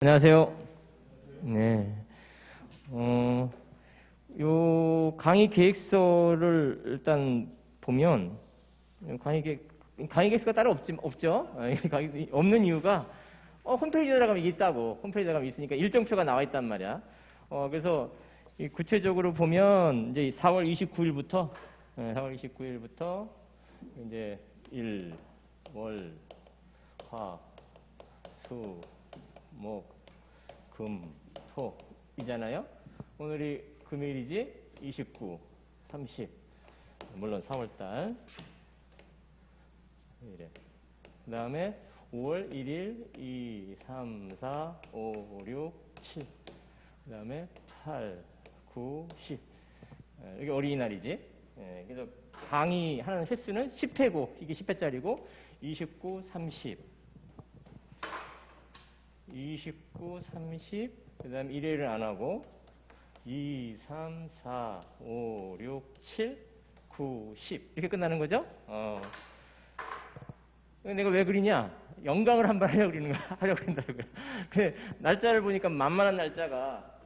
안녕하세요. 네. 요 강의 계획서를 일단 보면 강의 계획서가 따로 없죠. 없는 이유가 홈페이지에 들어가면 이게 있다고. 홈페이지에 들어가면 있으니까 일정표가 나와 있단 말이야. 그래서 구체적으로 보면 이제 4월 29일부터 4월 29일부터 이제 일, 월, 화, 수, 목, 금, 토 이잖아요. 오늘이 금요일이지. 29, 30 물론 4월달 이래. 그 다음에 5월 1일 2, 3, 4, 5, 6, 7 그 다음에 8, 9, 10 여기 어린이날이지. 그래서 강의하는 횟수는 10회고 이게 10회짜리고 29, 30 29, 30, 그 다음에 일요일은 안 하고 2, 3, 4, 5, 6, 7, 9, 10 이렇게 끝나는 거죠. 내가 왜 그리냐? 영광을 한번 하려고 그러는 거야. 하려고 그런다고요. 근데 날짜를 보니까 만만한 날짜가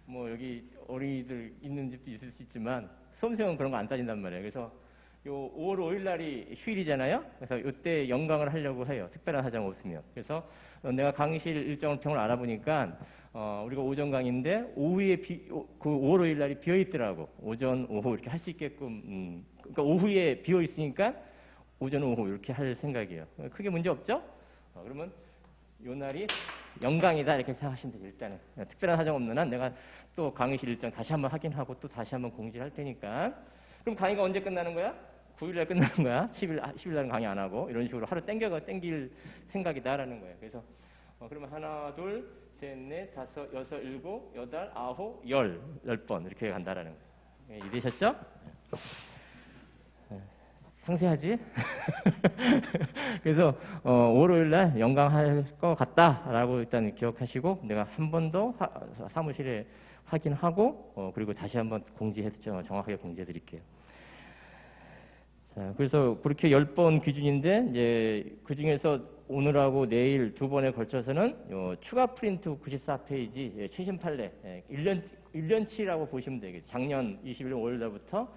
뭐 여기 어린이들 있는 집도 있을 수 있지만 수험생은 그런 거 안 따진단 말이에요. 그래서 요 5월 5일 날이 휴일이잖아요. 그래서 이때 영광을 하려고 해요. 특별한 사정 없으면. 그래서 내가 강의실 일정을 평을 알아보니까 우리가 오전 강의인데 오후에 그 5월 5일 날이 비어 있더라고. 오전, 오후 이렇게 할 수 있게끔. 그러니까 오후에 비어 있으니까 오전, 오후 이렇게 할 생각이에요. 크게 문제 없죠? 그러면 요 날이 영광이다 이렇게 생각하시면 돼요. 일단은 특별한 사정 없는 한 내가 또 강의실 일정 다시 한번 확인하고 또 다시 한번 공지를 할 테니까. 그럼 강의가 언제 끝나는 거야? 9일날 끝나는 거야. 10일날은 강의 안 하고 이런 식으로 하루 땡길 생각이다라는 거예요. 그래서 그러면 하나, 둘, 셋, 넷, 다섯, 여섯, 일곱, 여덟, 아홉, 열 번 이렇게 간다라는 거예요. 이해되셨죠? 상세하지? 그래서 월요일날 영광할 것 같다라고 일단 기억하시고 내가 한 번 더 사무실에 확인하고 그리고 다시 한번 공지해서 정확하게 공지해 드릴게요. 자, 그래서 그렇게 10번 기준인데 이제 그 중에서 오늘하고 내일 두 번에 걸쳐서는 추가 프린트 94페이지 최신 판례 1년치라고 보시면 되겠죠. 작년 21년 5월달부터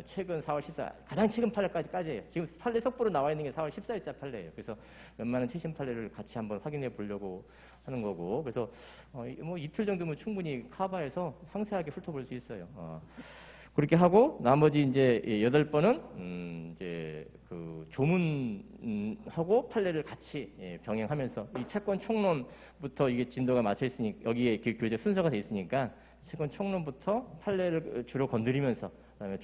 최근 4월 14일 가장 최근 판례까지예요. 지금 판례 속보로 나와 있는 게 4월 14일자 판례예요. 그래서 웬만한 최신 판례를 같이 한번 확인해 보려고 하는 거고. 그래서 뭐 이틀 정도면 충분히 커버해서 상세하게 훑어볼 수 있어요. 그렇게 하고 나머지 이제 8번은 이제 그 조문하고 판례를 같이 병행하면서 이 채권 총론부터 이게 진도가 맞춰 있으니 여기에 교재 순서가 돼 있으니까 채권 총론부터 판례를 주로 건드리면서 그다음에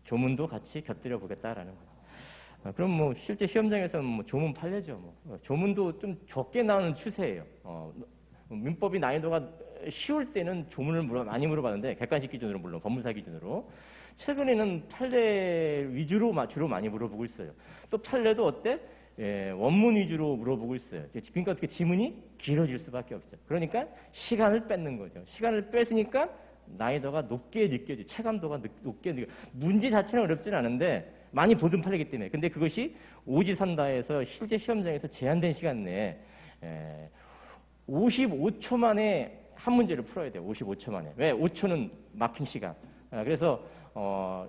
조문도 같이 곁들여 보겠다라는 거예요. 그럼 뭐 실제 시험장에서는 뭐 조문 판례죠. 뭐 조문도 좀 적게 나오는 추세예요. 민법이 난이도가 쉬울 때는 조문을 많이 물어봤는데 객관식 기준으로 물론 법무사 기준으로 최근에는 판례 위주로 주로 많이 물어보고 있어요. 또 판례도 어때? 원문 위주로 물어보고 있어요. 그러니까 어떻게 지문이 길어질 수밖에 없죠. 그러니까 시간을 뺏는 거죠. 시간을 뺏으니까 난이도가 높게 느껴져, 체감도가 높게 느껴져. 문제 자체는 어렵진 않은데 많이 보던 판례이기 때문에. 근데 그것이 오지선다에서 실제 시험장에서 제한된 시간 내에 55초 만에 한 문제를 풀어야 돼요. 55초 만에. 왜? 5초는 막힌 시간. 그래서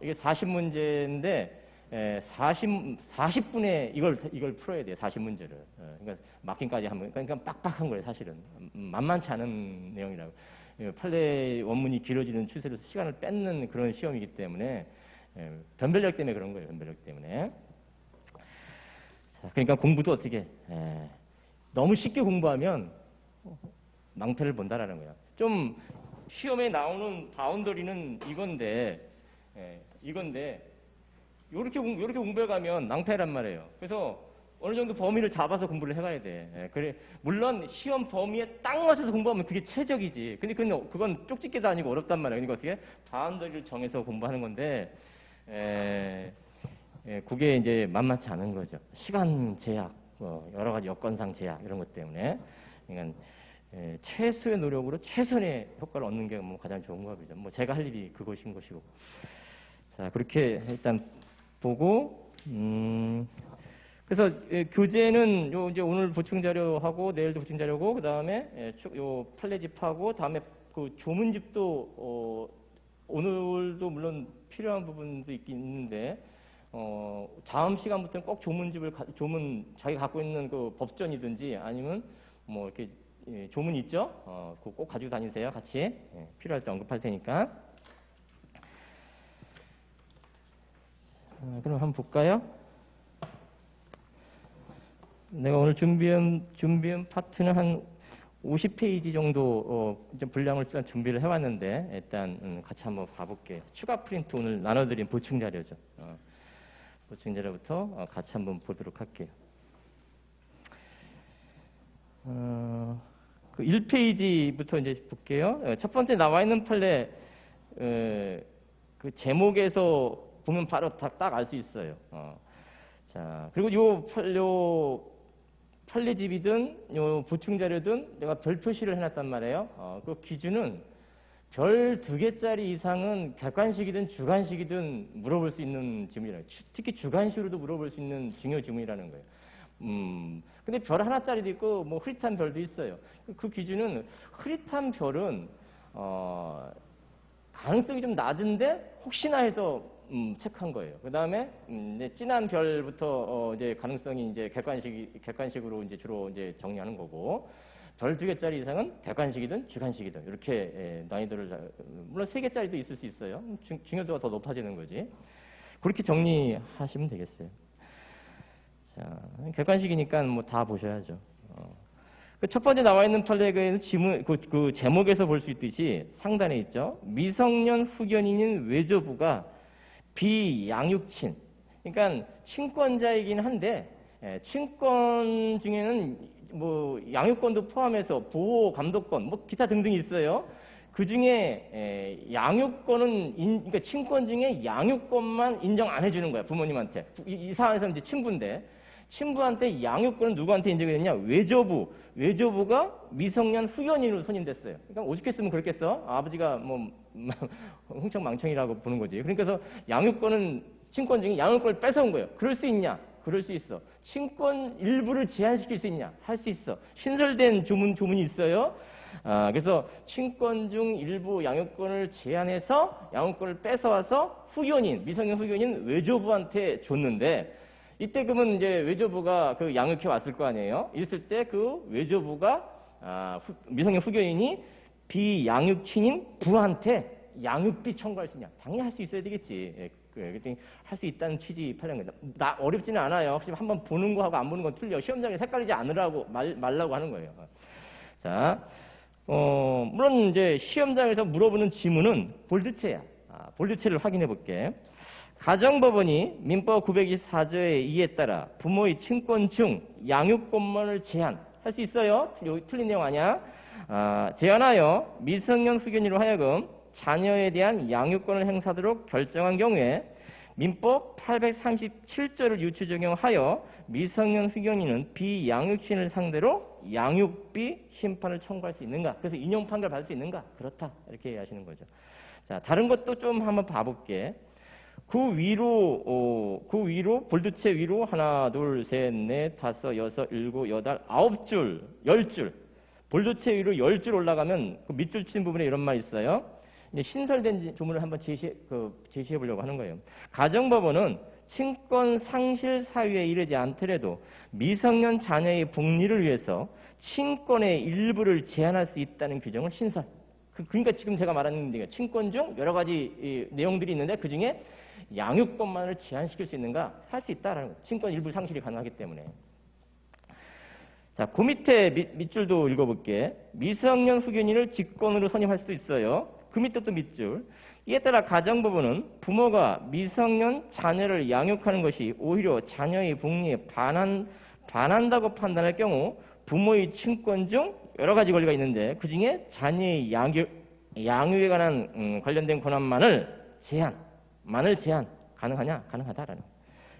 이게 40문제인데 40분에 이걸 풀어야 돼요. 40문제를. 그러니까 막힌까지 하면 그러니까 빡빡한 거예요. 사실은 만만치 않은 내용이라고. 판례 원문이 길어지는 추세로 시간을 뺏는 그런 시험이기 때문에 변별력 때문에 그런 거예요. 변별력 때문에. 자, 그러니까 공부도 어떻게 너무 쉽게 공부하면 낭패를 본다라는 거야. 좀 시험에 나오는 바운더리는 이건데 요렇게 공부해 가면 낭패란 말이에요. 그래서 어느 정도 범위를 잡아서 공부를 해가야 돼. 그래 물론 시험 범위에 딱 맞춰서 공부하면 그게 최적이지. 근데 그건 쪽집게도 아니고 어렵단 말이에요. 그러니까 어떻게 바운더리를 정해서 공부하는 건데 그게 이제 만만치 않은 거죠. 시간 제약, 여러 가지 여건상 제약 이런 것 때문에. 그러니까 최소의 노력으로 최선의 효과를 얻는 게 뭐 가장 좋은 거죠. 뭐 제가 할 일이 그것인 것이고. 자, 그렇게 일단 보고 그래서 교재는 요 이제 오늘 보충 자료하고 내일도 보충 자료고 그다음에 요 판례집하고 다음에 그 조문집도 오늘도 물론 필요한 부분도 있긴 있는데 다음 시간부터는 꼭 조문집을 조문 자기가 갖고 있는 그 법전이든지 아니면 뭐 이렇게 조문 있죠? 그거 꼭 가지고 다니세요. 같이 필요할 때 언급할 테니까. 그럼 한번 볼까요? 내가 오늘 준비한 파트는 한 50페이지 정도 이제 분량을 일단 준비를 해왔는데 일단 같이 한번 봐볼게요. 추가 프린트 오늘 나눠드린 보충 자료죠. 보충 자료부터 같이 한번 보도록 할게요. 그 1페이지부터 이제 볼게요. 첫 번째 나와 있는 판례 그 제목에서 보면 바로 딱 알 수 있어요. 자, 그리고 요 판례집이든 요 보충 자료든 내가 별 표시를 해놨단 말이에요. 그 기준은 별 2개짜리 이상은 객관식이든 주관식이든 물어볼 수 있는 지문이라요. 특히 주관식으로도 물어볼 수 있는 중요 지문이라는 거예요. 근데 별 하나짜리도 있고 뭐 흐릿한 별도 있어요. 그 기준은 흐릿한 별은 가능성이 좀 낮은데 혹시나 해서 체크한 거예요. 그 다음에 진한 별부터 이제 가능성이 이제 객관식으로 이제 주로 이제 정리하는 거고, 별 2개짜리 이상은 객관식이든 주관식이든 이렇게 난이도를 물론 3개짜리도 있을 수 있어요. 중요도가 더 높아지는 거지. 그렇게 정리하시면 되겠어요. 자, 객관식이니까 뭐 다 보셔야죠. 첫 번째 나와 있는 판례에는 지문 그 제목에서 볼 수 있듯이 상단에 있죠. 미성년 후견인인 외조부가 비양육친, 그러니까 친권자이긴 한데 친권 중에는 뭐 양육권도 포함해서 보호, 감독권, 뭐 기타 등등이 있어요. 그 중에 양육권은 그러니까 친권 중에 양육권만 인정 안 해주는 거야, 부모님한테. 이 사안에서 이제 친부인데 친부한테 양육권은 누구한테 인정이 됐냐? 외조부가 미성년 후견인으로 선임됐어요. 그러니까 오죽했으면 그랬겠어? 아버지가 뭐 흥청망청이라고 보는 거지. 그러니까 양육권은 친권 중에 양육권을 뺏어온 거예요. 그럴 수 있냐? 그럴 수 있어. 친권 일부를 제한시킬 수 있냐? 할 수 있어. 신설된 조문이 있어요. 그래서 친권 중 일부 양육권을 제한해서 양육권을 뺏어와서 미성년 후견인 외조부한테 줬는데, 이때 그러면 이제 외조부가 그 양육해 왔을 거 아니에요. 있을 때 그 외조부가 미성년 후견인이 비양육친인 부한테 양육비 청구할 수 있냐? 당연히 할 수 있어야 되겠지. 그랬더니 할 수 있다는 취지 판례입니다. 어렵지는 않아요. 혹시 한번 보는 거하고 안 보는 건 틀려. 시험장에 헷갈리지 않으라고 말라고 하는 거예요. 자, 물론 이제 시험장에서 물어보는 지문은 볼드체야. 볼드체를 확인해 볼게. 가정법원이 민법 924조의 2에 따라 부모의 친권 중 양육권만을 제한할 수 있어요. 틀린 내용 아니야. 제한하여 미성년 후견인으로 하여금 자녀에 대한 양육권을 행사하도록 결정한 경우에 민법 837조를 유추 적용하여 미성년 후견인은 비양육친을 상대로 양육비 심판을 청구할 수 있는가? 그래서 인용 판결 받을 수 있는가? 그렇다. 이렇게 이해하시는 거죠. 자, 다른 것도 좀 한번 봐볼게. 그 위로 볼드체 위로 하나, 둘, 셋, 넷, 다섯, 여섯, 일곱, 여덟, 9줄, 10줄. 볼드체 위로 10줄 올라가면 그 밑줄 친 부분에 이런 말이 있어요. 이제 신설된 조문을 한번 제시해 보려고 하는 거예요. 가정법원은 친권 상실 사유에 이르지 않더라도 미성년 자녀의 복리를 위해서 친권의 일부를 제한할 수 있다는 규정을 신설. 그러니까 지금 제가 말하는 게 친권 중 여러 가지 내용들이 있는데 그 중에 양육권만을 제한시킬 수 있는가? 할 수 있다라는 거예요. 친권 일부 상실이 가능하기 때문에. 자, 그 밑에 밑줄도 읽어볼게. 미성년 후견인을 직권으로 선임할 수도 있어요. 그 밑에 또 밑줄. 이에 따라 가정법원은 부모가 미성년 자녀를 양육하는 것이 오히려 자녀의 복리에 반한다고 판단할 경우 부모의 친권 중 여러 가지 권리가 있는데 그 중에 자녀의 양육에 관한 관련된 권한만을 제한 가능하냐? 가능하다라는.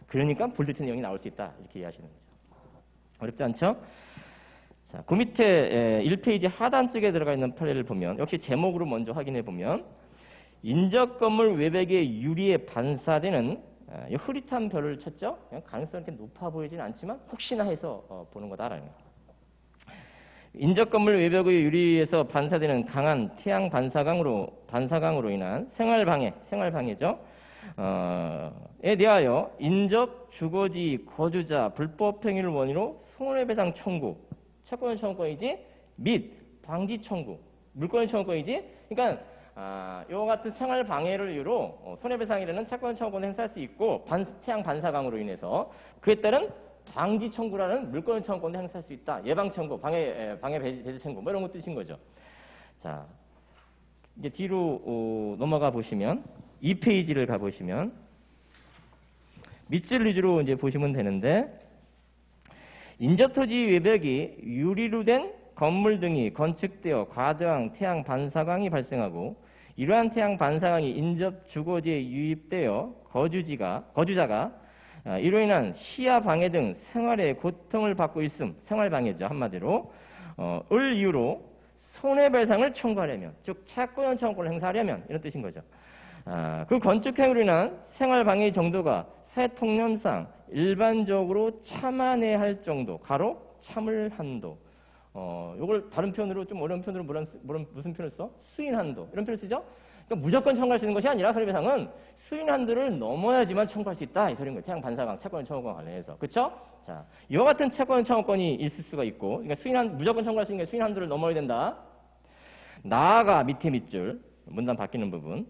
그러니까 볼드체 내용이 나올 수 있다. 이렇게 이해하시는 거죠. 어렵지 않죠? 자, 그 밑에 1페이지 하단 쪽에 들어가 있는 판례를 보면 역시 제목으로 먼저 확인해 보면 인적 건물 외벽에 유리에 반사되는 이 흐릿한 별을 쳤죠. 그냥 가능성이 이렇게 높아 보이지는 않지만 혹시나 해서 보는 거다라는 거예요. 인접 건물 외벽의 유리에서 반사되는 강한 태양 반사광으로 인한 생활방해죠. 에 대하여 인접 주거지 거주자 불법 행위를 원인으로 손해배상 청구, 채권 청구권이지 및 방지 청구, 물권 청구권이지. 그러니까 이와 같은 생활 방해를 이유로 손해배상이라는 채권 청구권을 행사할 수 있고 태양 반사광으로 인해서 그에 따른 방지 청구라는 물권 청구권을 행사할 수 있다. 예방 청구, 방해 배제 청구 뭐 이런 거 뜻인 거죠. 자, 이제 뒤로 넘어가 보시면 2페이지를 가 보시면 밑줄 위주로 이제 보시면 되는데 인접토지 외벽이 유리로 된 건물 등이 건축되어 과도한 태양 반사광이 발생하고 이러한 태양 반사광이 인접 주거지에 유입되어 거주자가 이로 인한 시야 방해 등 생활의 고통을 받고 있음, 생활 방해죠 한마디로 을 이유로 손해배상을 청구하려면, 즉 채권 청구를 행사하려면 이런 뜻인 거죠. 그 건축 행위로 인한 생활 방해 정도가 사회 통념상 일반적으로 참아내야 할 정도, 가로 참을 한도. 요걸 다른 표현으로 좀 어려운 표현으로 무슨 표현을 써? 수인 한도 이런 표현을 쓰죠. 그러니까 무조건 청구할 수 있는 것이 아니라 손해배상은 수인 한도를 넘어야지만 청구할 수 있다 이 소리인 거예요. 태양 반사광 채권 청구권 관련해서 그렇죠? 자, 이와 같은 채권 청구권이 있을 수가 있고, 그러니까 무조건 청구할 수 있는 게 수인 한도를 넘어야 된다. 나아가 밑에 밑줄 문단 바뀌는 부분.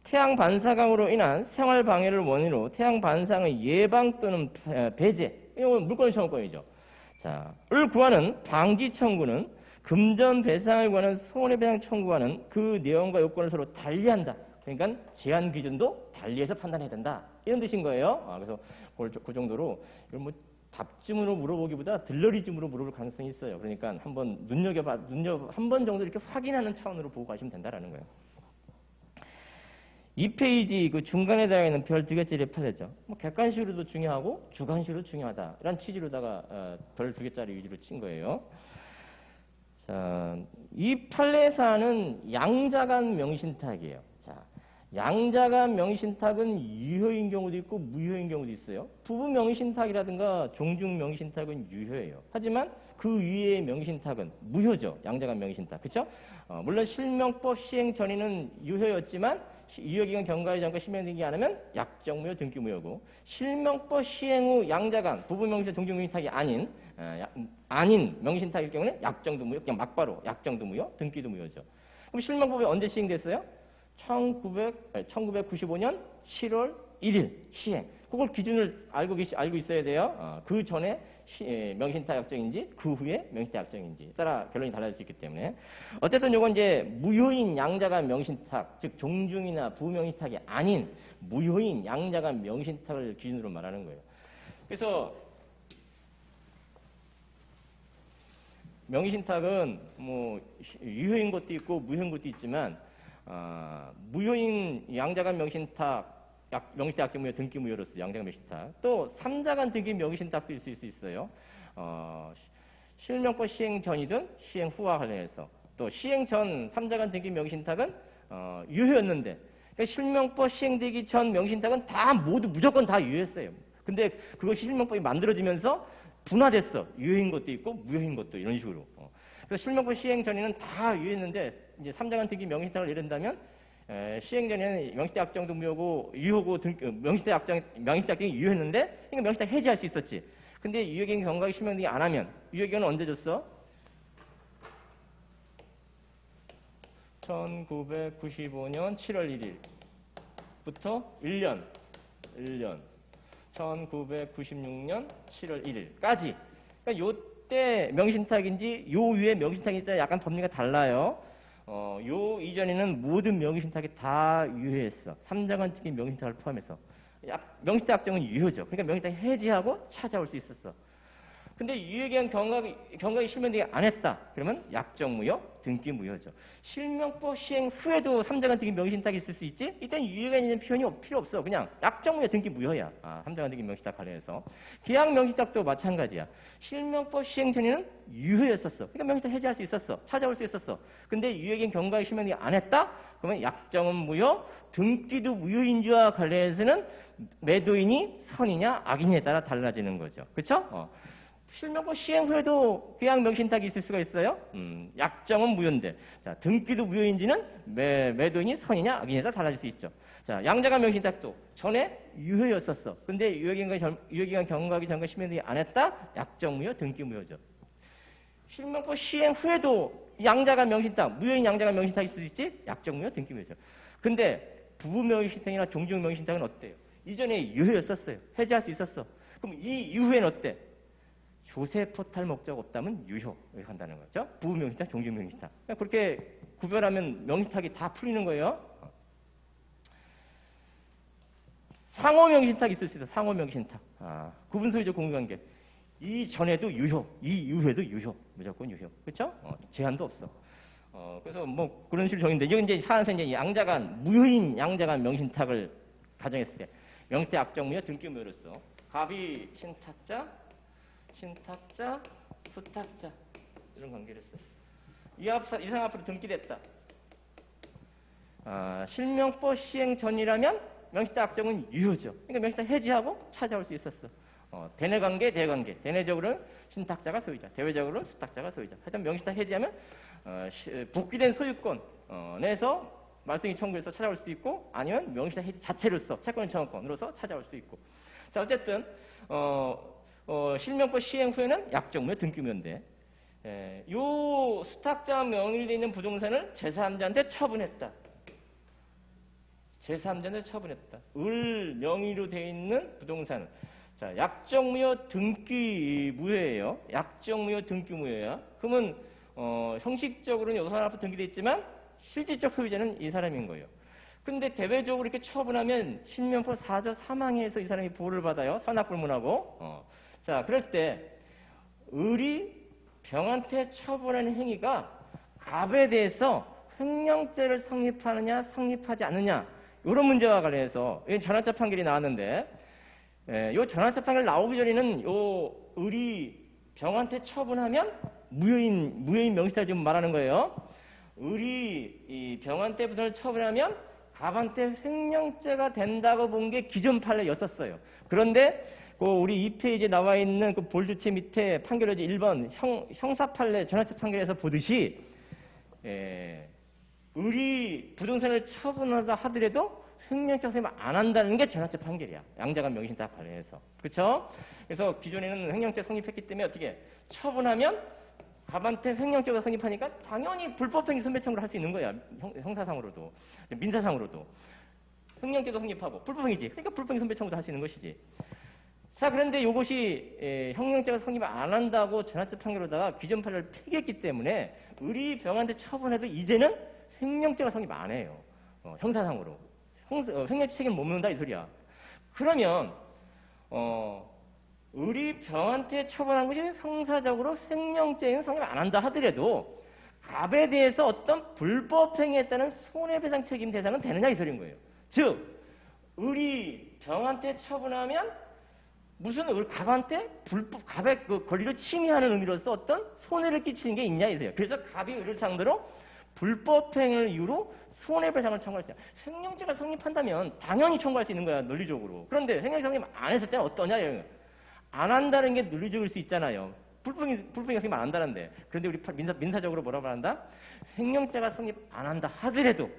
태양 반사광으로 인한 생활 방해를 원인으로 태양 반사광의 예방 또는 배제, 이건 물권 청구권이죠. 자, 을 구하는 방지 청구는 금전 배상을 구하는 손해배상 청구와는 그 내용과 요건을 서로 달리한다. 그러니까 제한 기준도 달리해서 판단해야 된다. 이런 뜻인 거예요. 그래서 그 정도로 이걸 뭐 답쯤으로 물어보기보다 들러리즘으로 물어볼 가능성이 있어요. 그러니까 한번 한 번 정도 이렇게 확인하는 차원으로 보고 가시면 된다라는 거예요. 이 페이지 그 중간에 들어가 있는 별 두 개짜리 판례죠. 뭐 객관식으로도 중요하고 주관식으로도 중요하다. 이런 취지로다가 별 두 개짜리 위주로 친 거예요. 자, 이 판례사는 양자간 명신탁이에요. 자, 양자간 명신탁은 유효인 경우도 있고 무효인 경우도 있어요. 부부 명신탁이라든가 종중 명신탁은 유효예요. 하지만 그 위의 명신탁은 무효죠. 양자간 명신탁. 그렇죠? 물론 실명법 시행 전에는 유효였지만 유효기간 경과의 전과 실명되지 않으면 약정무효 등기무효고 실명법 시행 후 양자간 부부 명신탁 종중 명신탁이 아닌 명신탁일 경우는 약정도 무효, 그냥 막바로 약정도 무효, 등기도 무효죠. 그럼 실명법이 언제 시행됐어요? 1995년 7월 1일 시행. 그걸 기준을 알고 있어야 돼요. 그 전에 명신탁 약정인지 그 후에 명신탁 약정인지 따라 결론이 달라질 수 있기 때문에 어쨌든 이건 이제 무효인 양자간 명신탁, 즉 종중이나 부명신탁이 아닌 무효인 양자간 명신탁을 기준으로 말하는 거예요. 그래서 명의신탁은 뭐 유효인 것도 있고 무효인 것도 있지만 무효인 양자간 명의신탁, 명의신탁 약정무효 등기무효로서 양자간 명의신탁, 또 3자간 등기 명의신탁도 있을 수 있어요. 실명법 시행 전이든 시행 후와 관련해서 또 시행 전 3자간 등기 명의신탁은 유효였는데 그러니까 실명법 시행되기 전 명의신탁은 다 무조건 다 유효했어요. 근데 그것이 실명법이 만들어지면서 분화됐어. 유효인 것도 있고 무효인 것도 이런 식으로. 그래서 실명법 시행 전에는 다 유효했는데 이제 3자간 등기 명의신탁을 예른다면 시행 전에는 명의신탁 약정도 무효고 유효고 명의신탁 약정이 유효했는데 그러니까 명의신탁 해지할 수 있었지. 근데 유효기간 경과가 실명되지 안 하면 유효기간은 언제 줬어? 1995년 7월 1일부터 1년 1996년 7월 1일까지. 그러니까 요때 명의신탁인지 요 위에 명의신탁인지 약간 법리가 달라요. 요 이전에는 모든 명의신탁이 다 유효했어. 3자간 특히 명의신탁을 포함해서. 명의신탁 약정은 유효죠. 그러니까 명의신탁 해지하고 찾아올 수 있었어. 근데 유예기한 경각이 실명되게 안 했다. 그러면 약정무효, 등기무효죠. 실명법 시행 후에도 삼자간 등기 명의신탁이 있을 수 있지? 일단 유예기한 있는 표현이 필요 없어. 그냥 약정무효, 등기무효야. 삼자간 등기 명의신탁 관련해서. 기약 명의신탁도 마찬가지야. 실명법 시행 전에는 유효였었어. 그러니까 명의신탁 해지할 수 있었어. 찾아올 수 있었어. 근데 유예기한 경각이 실명되게 안 했다? 그러면 약정은 무효, 등기도 무효인지와 관련해서는 매도인이 선이냐 악인에 따라 달라지는 거죠. 그렇죠? 실명법 시행 후에도 계약 명신탁이 있을 수가 있어요. 약정은 무효인데, 자, 등기도 무효인지는 매도인이 선이냐 악인에 따라 달라질 수 있죠. 자, 양자간 명신탁도 전에 유효였었어. 근데 유효기간 경과하기 전과 실명되지 안 했다? 약정 무효, 등기 무효죠. 실명법 시행 후에도 양자간 명신탁, 무효인 양자간 명신탁이 있을 수 있지? 약정 무효, 등기 무효죠. 근데 부부 명신탁이나 종중 명신탁은 어때요? 이전에 유효였었어요. 해지할 수 있었어. 그럼 이 이후에는 어때? 조세 포탈 목적 없다면 유효 이렇게 한다는 거죠. 부부 명의신탁, 종중 명의신탁. 그렇게 구별하면 명의신탁이 다 풀리는 거예요. 상호 명의신탁이 있을 수 있어. 상호 명의신탁. 구분 소유적 공유관계. 이 전에도 유효, 이 이후에도 유효, 무조건 유효. 그렇죠? 제한도 없어. 그래서 뭐 그런 식으로 정의인데 이건 이제 사안에서 이제 양자간 무효인 양자간 명의신탁을 가정했을 때 명의신탁 약정무효, 등기무효로서 갑이 신탁자, 후탁자 이런 관계를 써요. 이상 앞으로 등기됐다. 실명법 시행 전이라면 명의신탁 약정은 유효죠. 그러니까 명의신탁 해지하고 찾아올 수 있었어. 대내관계, 대관계. 대내적으로는 신탁자가 소유자, 대외적으로는 수탁자가 소유자. 하여튼 명의신탁 해지하면 복귀된 소유권 내에서 말소인이 청구해서 찾아올 수도 있고 아니면 명의신탁 해지 자체로서 채권 청구권으로서 찾아올 수도 있고. 자, 어쨌든 실명법 시행 후에는 약정무효, 등기무효인데 요 수탁자 명의로 되어 있는 부동산을 제3자한테 처분했다. 제3자한테 처분했다. 을 명의로 되어 있는 부동산은 자, 약정무효, 등기무효예요. 약정무효, 등기무효야. 그러면 형식적으로는 요 사람 앞에 등기돼 있지만 실질적 소유자는 이 사람인 거예요. 근데 대외적으로 이렇게 처분하면 실명법 4조 3항에서 이 사람이 보호를 받아요. 선악불문하고. 자, 그럴 때 을이 병한테 처분하는 행위가 갑에 대해서 횡령죄를 성립하느냐 성립하지 않느냐 이런 문제와 관련해서 전환차 판결이 나왔는데 이 전환차 판결 나오기 전에는 요 을이 병한테 처분하면 무효인 명의신탁을 지금 말하는 거예요. 을이 이 병한테 부동산을 처분하면 갑한테 횡령죄가 된다고 본 게 기존 판례였었어요. 그런데 우리 2페이지에 나와 있는 그 볼드체 밑에 판결의 1번 형사 판례 전환차 판결에서 보듯이 을이 부동산을 처분하다 하더라도 횡령죄 성립 안 한다는 게 전환차 판결이야. 양자간 명의신탁 관련해서. 그렇죠? 그래서 기존에는 횡령죄 성립했기 때문에 어떻게 처분하면 갑한테 횡령죄가 성립하니까 당연히 불법행위 손배 청구를 할 수 있는 거야. 형사상으로도 민사상으로도 횡령죄도 성립하고 불법행위지. 그러니까 불법행위 손배 청구도 할 수 있는 것이지. 자, 그런데 이것이 횡령죄가 성립 안 한다고 전환차 판결로다가 기존 판례를 폐기했기 때문에 을이 병한테 처분해도 이제는 횡령죄가 성립 안 해요. 형사상으로. 횡령죄 책임을 못 묻는다 이 소리야. 그러면 을이 병한테 처분한 것이 형사적으로 횡령죄는 성립 안 한다 하더라도 갑에 대해서 어떤 불법행위에 따른 손해배상 책임 대상은 되느냐 이 소리인 거예요. 즉 을이 병한테 처분하면 무슨 갑한테 갑의 그 권리를 침해하는 의미로서 어떤 손해를 끼치는 게 있냐 이거예요. 그래서 갑이 을을 상대로 불법행위를 이유로 손해배상을 청구할 수 있어요. 횡령죄가 성립한다면 당연히 청구할 수 있는 거야 논리적으로. 그런데 횡령죄 성립 안 했을 때는 어떠냐 이런 거예요. 안 한다는 게 논리적일 수 있잖아요. 불법행위 성립 안 한다는데. 그런데 우리 민사적으로 뭐라고 한다? 횡령죄가 성립 안 한다 하더라도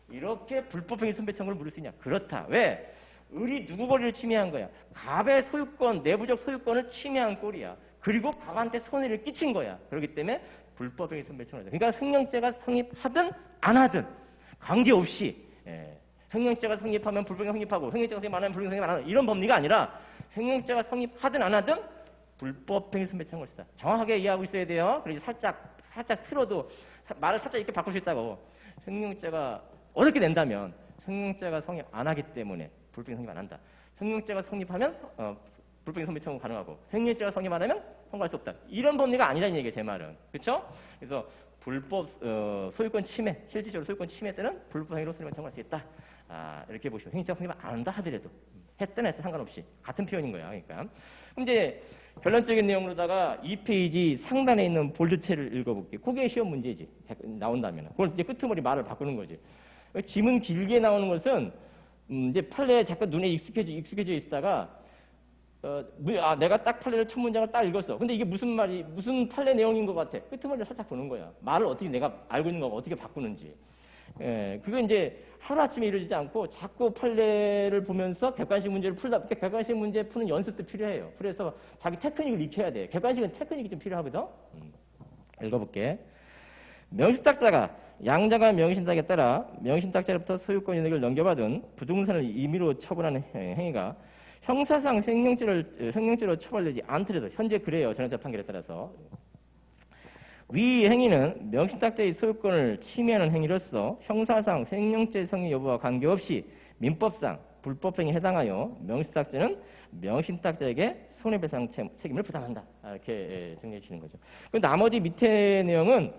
이렇게 불법행위 손배 청구를 물을 수 있냐? 그렇다. 왜? 을이 누구 권리를 침해한 거야? 갑의 소유권, 내부적 소유권을 침해한 꼴이야. 그리고 갑한테 손해를 끼친 거야. 그렇기 때문에 불법행위 손배 청구를 한다. 그러니까 횡령죄가 성립하든 안 하든 관계없이 횡령죄가 성립하면 불법행위 성립하고 횡령죄가 성립 안 하면 불법행위 성립 안 하는 이런 법리가 아니라 횡령죄가 성립하든 안 하든 불법행위 손배 청구를 했다. 정확하게 이해하고 있어야 돼요. 그래서 살짝 틀어도 말을 살짝 이렇게 바꿀 수 있다고. 횡령죄가 어렵게 낸다면 횡령죄가 성립 안 하기 때문에 불법행위 성립 안 한다. 횡령죄가 성립하면 불법행위 손배 청구 가능하고 횡령죄가 성립 안 하면 청구할 수 없다. 이런 법리가 아니라는 얘기예요, 제 말은. 그렇죠? 그래서 불법 소유권 침해, 실질적으로 소유권 침해 때는 불법 행위로 손해배상 청구할 수 있다. 이렇게 보시면 행위적 성립 안 한다 하더라도 했든 했든 상관없이 같은 표현인 거야. 그러니까. 그럼 이제 결론적인 내용으로다가 2페이지 상단에 있는 볼드체를 읽어볼게요. 그게 시험 문제지. 나온다면. 그걸 이제 끄트머리 말을 바꾸는 거지. 지문 길게 나오는 것은 이제 판례에 잠깐 눈에 익숙해져 있다가 내가 딱 판례를 첫 문장을 딱 읽었어. 근데 이게 무슨 판례 내용인 것 같아. 끄트머리를 살짝 보는 거야. 말을 어떻게 내가 알고 있는 거 어떻게 바꾸는지. 그거 이제 하루아침에 이루어지지 않고 자꾸 판례를 보면서 객관식 문제를 풀다. 객관식 문제 푸는 연습도 필요해요. 그래서 자기 테크닉을 익혀야 돼. 객관식은 테크닉이 좀 필요하거든. 읽어볼게. 명신탁자가 양자가 명신탁에 따라 명신탁자로부터 소유권 인액을 넘겨받은 부동산을 임의로 처분하는 행위가 형사상 횡령죄로 처벌되지 않더라도 현재 그래요. 전원자 판결에 따라서. 위 행위는 명신탁자의 소유권을 침해하는 행위로서 형사상 횡령죄 성립 여부와 관계없이 민법상 불법행위에 해당하여 명신탁자는 명신탁자에게 손해배상 책임을 부담한다. 이렇게 정리해 주시는 거죠. 그리고 나머지 밑에 내용은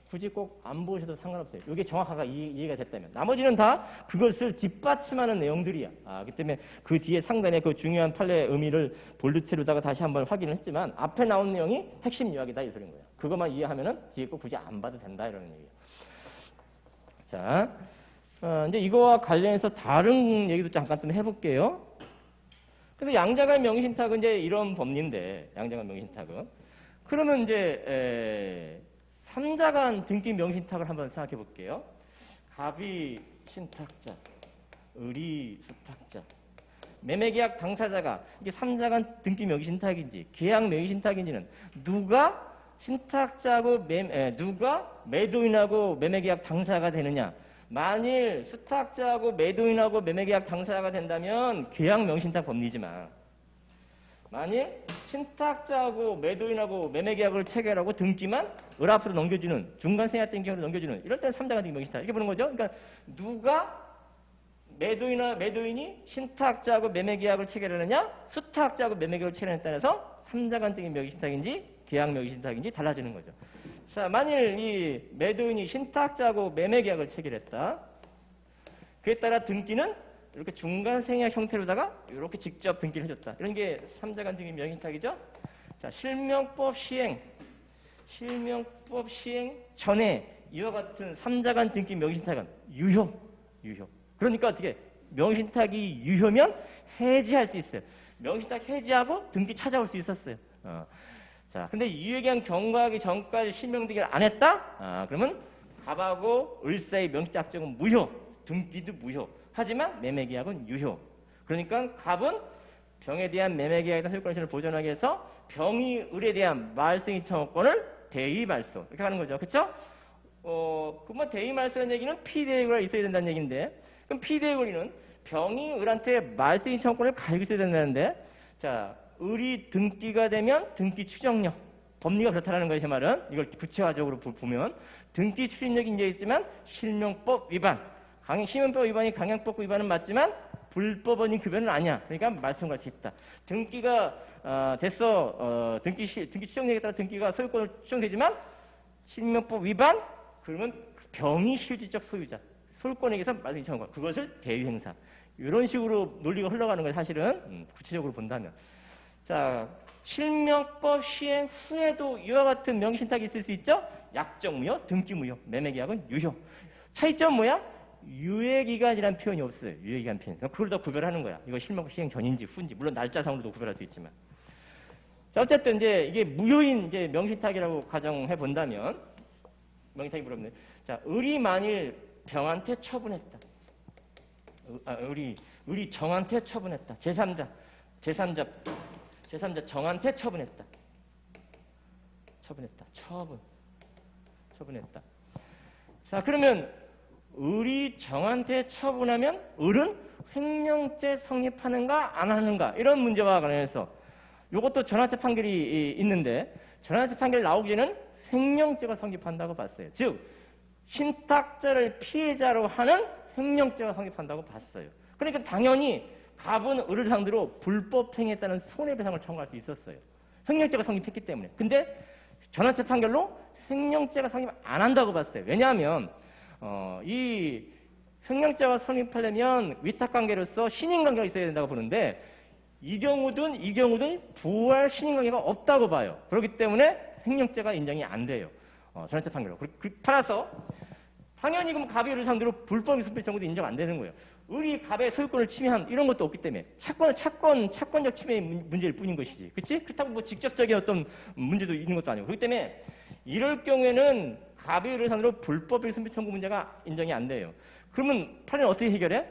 굳이 꼭 안 보셔도 상관없어요. 이게 정확하게 이해가 됐다면. 나머지는 다 그것을 뒷받침하는 내용들이야. 그렇기 때문에 그 뒤에 상단에 그 중요한 판례 의미를 볼드체로다가 다시 한번 확인을 했지만 앞에 나온 내용이 핵심 요약이다 이 소리인 거예요. 그것만 이해하면은 뒤에 거 굳이 안 봐도 된다 이러는 얘기예요. 자, 이제 이거와 관련해서 다른 얘기도 잠깐 좀 해볼게요. 그래서 양자간 명의신탁은 이제 이런 법리인데 양자간 명의신탁은 그러면 이제 삼자간 등기 명의신탁을 한번 생각해 볼게요. 갑이 신탁자, 을이 수탁자, 매매계약 당사자가 이게 삼자간 등기 명의신탁인지 계약 명의신탁인지는 누가 신탁자고 누가 매도인하고 매매계약 당사자가 되느냐. 만일 수탁자하고 매도인하고 매매계약 당사자가 된다면 계약 명의신탁 법리지만 만일 신탁자하고 매도인하고 매매계약을 체결하고 등기만 을 앞으로 넘겨주는 중간생활 등기로 넘겨주는 이럴 때는 삼자간 등기 명의신탁 이렇게 보는 거죠. 그러니까 누가 매도인이 신탁자하고 매매계약을 체결하느냐 수탁자하고 매매계약을 체결하느냐에 따라서 삼자간 등기 명의신탁인지 계약 명의신탁인지 달라지는 거죠. 자, 만일 이 매도인이 신탁자하고 매매계약을 체결했다. 그에 따라 등기는 이렇게 중간생약 형태로다가 이렇게 직접 등기를 해줬다. 이런 게 삼자간 등기 명의신탁이죠. 자, 실명법 시행 전에 이와 같은 삼자간 등기 명의신탁은 유효. 그러니까 어떻게 명의신탁이 유효면 해지할 수 있어요. 명의신탁 해지하고 등기 찾아올 수 있었어요. 자, 근데 유효기한 경과하기 전까지 실명등기를 안 했다? 그러면 갑하고 을 사이 명의신탁 확정은 무효, 등기도 무효. 하지만 매매계약은 유효. 그러니까 갑은 병에 대한 매매계약이나 소유권 을 보존하기 위해서 병이 을에 대한 말승인 청구권을 대의말소 이렇게 하는 거죠. 그렇죠? 그러면 대의말소라는 얘기는 피대의가 있어야 된다는 얘기인데 그럼 피대의는 병이 을한테 말승인 청구권을 가지고 있어야 된다는데 자, 을이 등기가 되면 등기 추정력 법리가 그렇다는 거예요. 제 말은 이걸 구체화적으로 보면 등기 추진력이 이제 있지만 실명법 위반 실명법 위반이 강양법 위반은 맞지만 불법원인 급여는 아니야. 그러니까 말씀할 수 있다. 등기가 됐어. 등기 추정력에 따라 등기가 소유권을 추정되지만 실명법 위반 그러면 병이 실질적 소유자 소유권에게서 말승인 청구권 그것을 대의행사 이런 식으로 논리가 흘러가는 거예요. 사실은 구체적으로 본다면 자 실명법 시행 후에도 이와 같은 명의신탁이 있을 수 있죠. 약정무효, 등기무효, 매매계약은 유효. 차이점 뭐야? 유예기간이라는 표현이 없어요. 유예기간 표현. 그걸 더 구별하는 거야. 이거 실명법 시행 전인지 후인지 물론 날짜상으로도 구별할 수 있지만. 자 어쨌든 이제 이게 무효인 이제 명의신탁이라고 가정해 본다면 명의신탁이 물었네. 자 을이 만일 병한테 처분했다. 을이 정한테 처분했다. 제3자 정한테 처분했다. 처분했다. 자, 그러면 을이 정한테 처분하면 을은 횡령죄 성립하는가 안 하는가 이런 문제와 관련해서 이것도 전화체 판결이 있는데 전화체 판결 나오기 전에는 횡령죄가 성립한다고 봤어요. 즉 신탁자를 피해자로 하는 횡령죄가 성립한다고 봤어요. 그러니까 당연히 갑은 을을 상대로 불법 행위에 따른 손해배상을 청구할 수 있었어요. 횡령죄가 성립했기 때문에. 근데 전환체 판결로 횡령죄가 성립 안 한다고 봤어요. 왜냐하면 이 횡령죄가 성립하려면 위탁관계로서 신인관계가 있어야 된다고 보는데 이 경우든 부활 신인관계가 없다고 봐요. 그렇기 때문에 횡령죄가 인정이 안 돼요. 전환체 판결로. 팔아서 당연히 그럼 갑의 의를 상대로 불법 이수필 청구도 인정 안 되는 거예요. 의리 갑의 소유권을 침해한 이런 것도 없기 때문에 차권적 침해의 문제일 뿐인 것이지. 그렇지? 그렇다고 뭐 직접적인 어떤 문제도 있는 것도 아니고. 그렇기 때문에 이럴 경우에는 갑의 의를 상대로 불법 이수필 청구 문제가 인정이 안 돼요. 그러면 판례는 어떻게 해결해?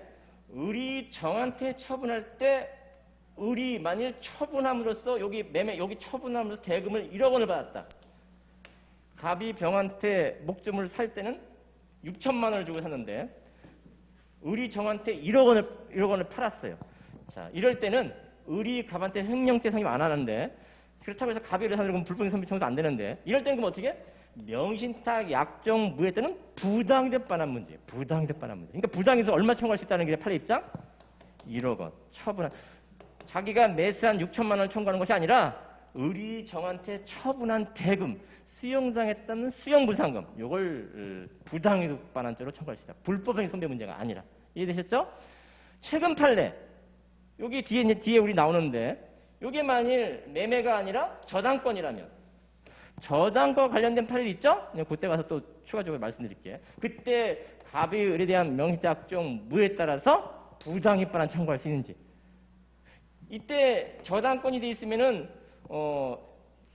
의리 정한테 처분할 때 의리 만일 처분함으로써 여기 처분함으로써 대금을 1억 원을 받았다. 갑이 병한테 목점을 살 때는 6천만 원을 주고 샀는데 의리 정한테 1억 원을 팔았어요. 자, 이럴 때는 의리 갑한테 횡령죄 성립 안 하는데 그렇다고 해서 갑의 의를 상대로 불법 이수필 청구도 안 되는데 이럴 때는 그럼 어떻게? 명신탁 약정 무효 때는 부당이득 반환 문제. 그러니까 부당해서 얼마 청구할 수 있다는 게 판례 입장? 1억 원. 처분한. 자기가 매수한 6천만 원을 청구하는 것이 아니라 의리 정한테 처분한 대금, 수용당했다는 수용부상금, 이걸 부당이득 반환죄로 청구할 수 있다. 불법행위 손배 문제가 아니라. 이해되셨죠? 최근 판례. 여기 뒤에 우리 나오는데 이게 만일 매매가 아니라 저당권이라면 저당권과 관련된 판례 있죠? 그때 가서 또 추가적으로 말씀드릴게요. 그때 갑의 의에 대한 명시적 약정 무효에 따라서 부당이득 반환 청구할 수 있는지. 이때 저당권이 돼 있으면은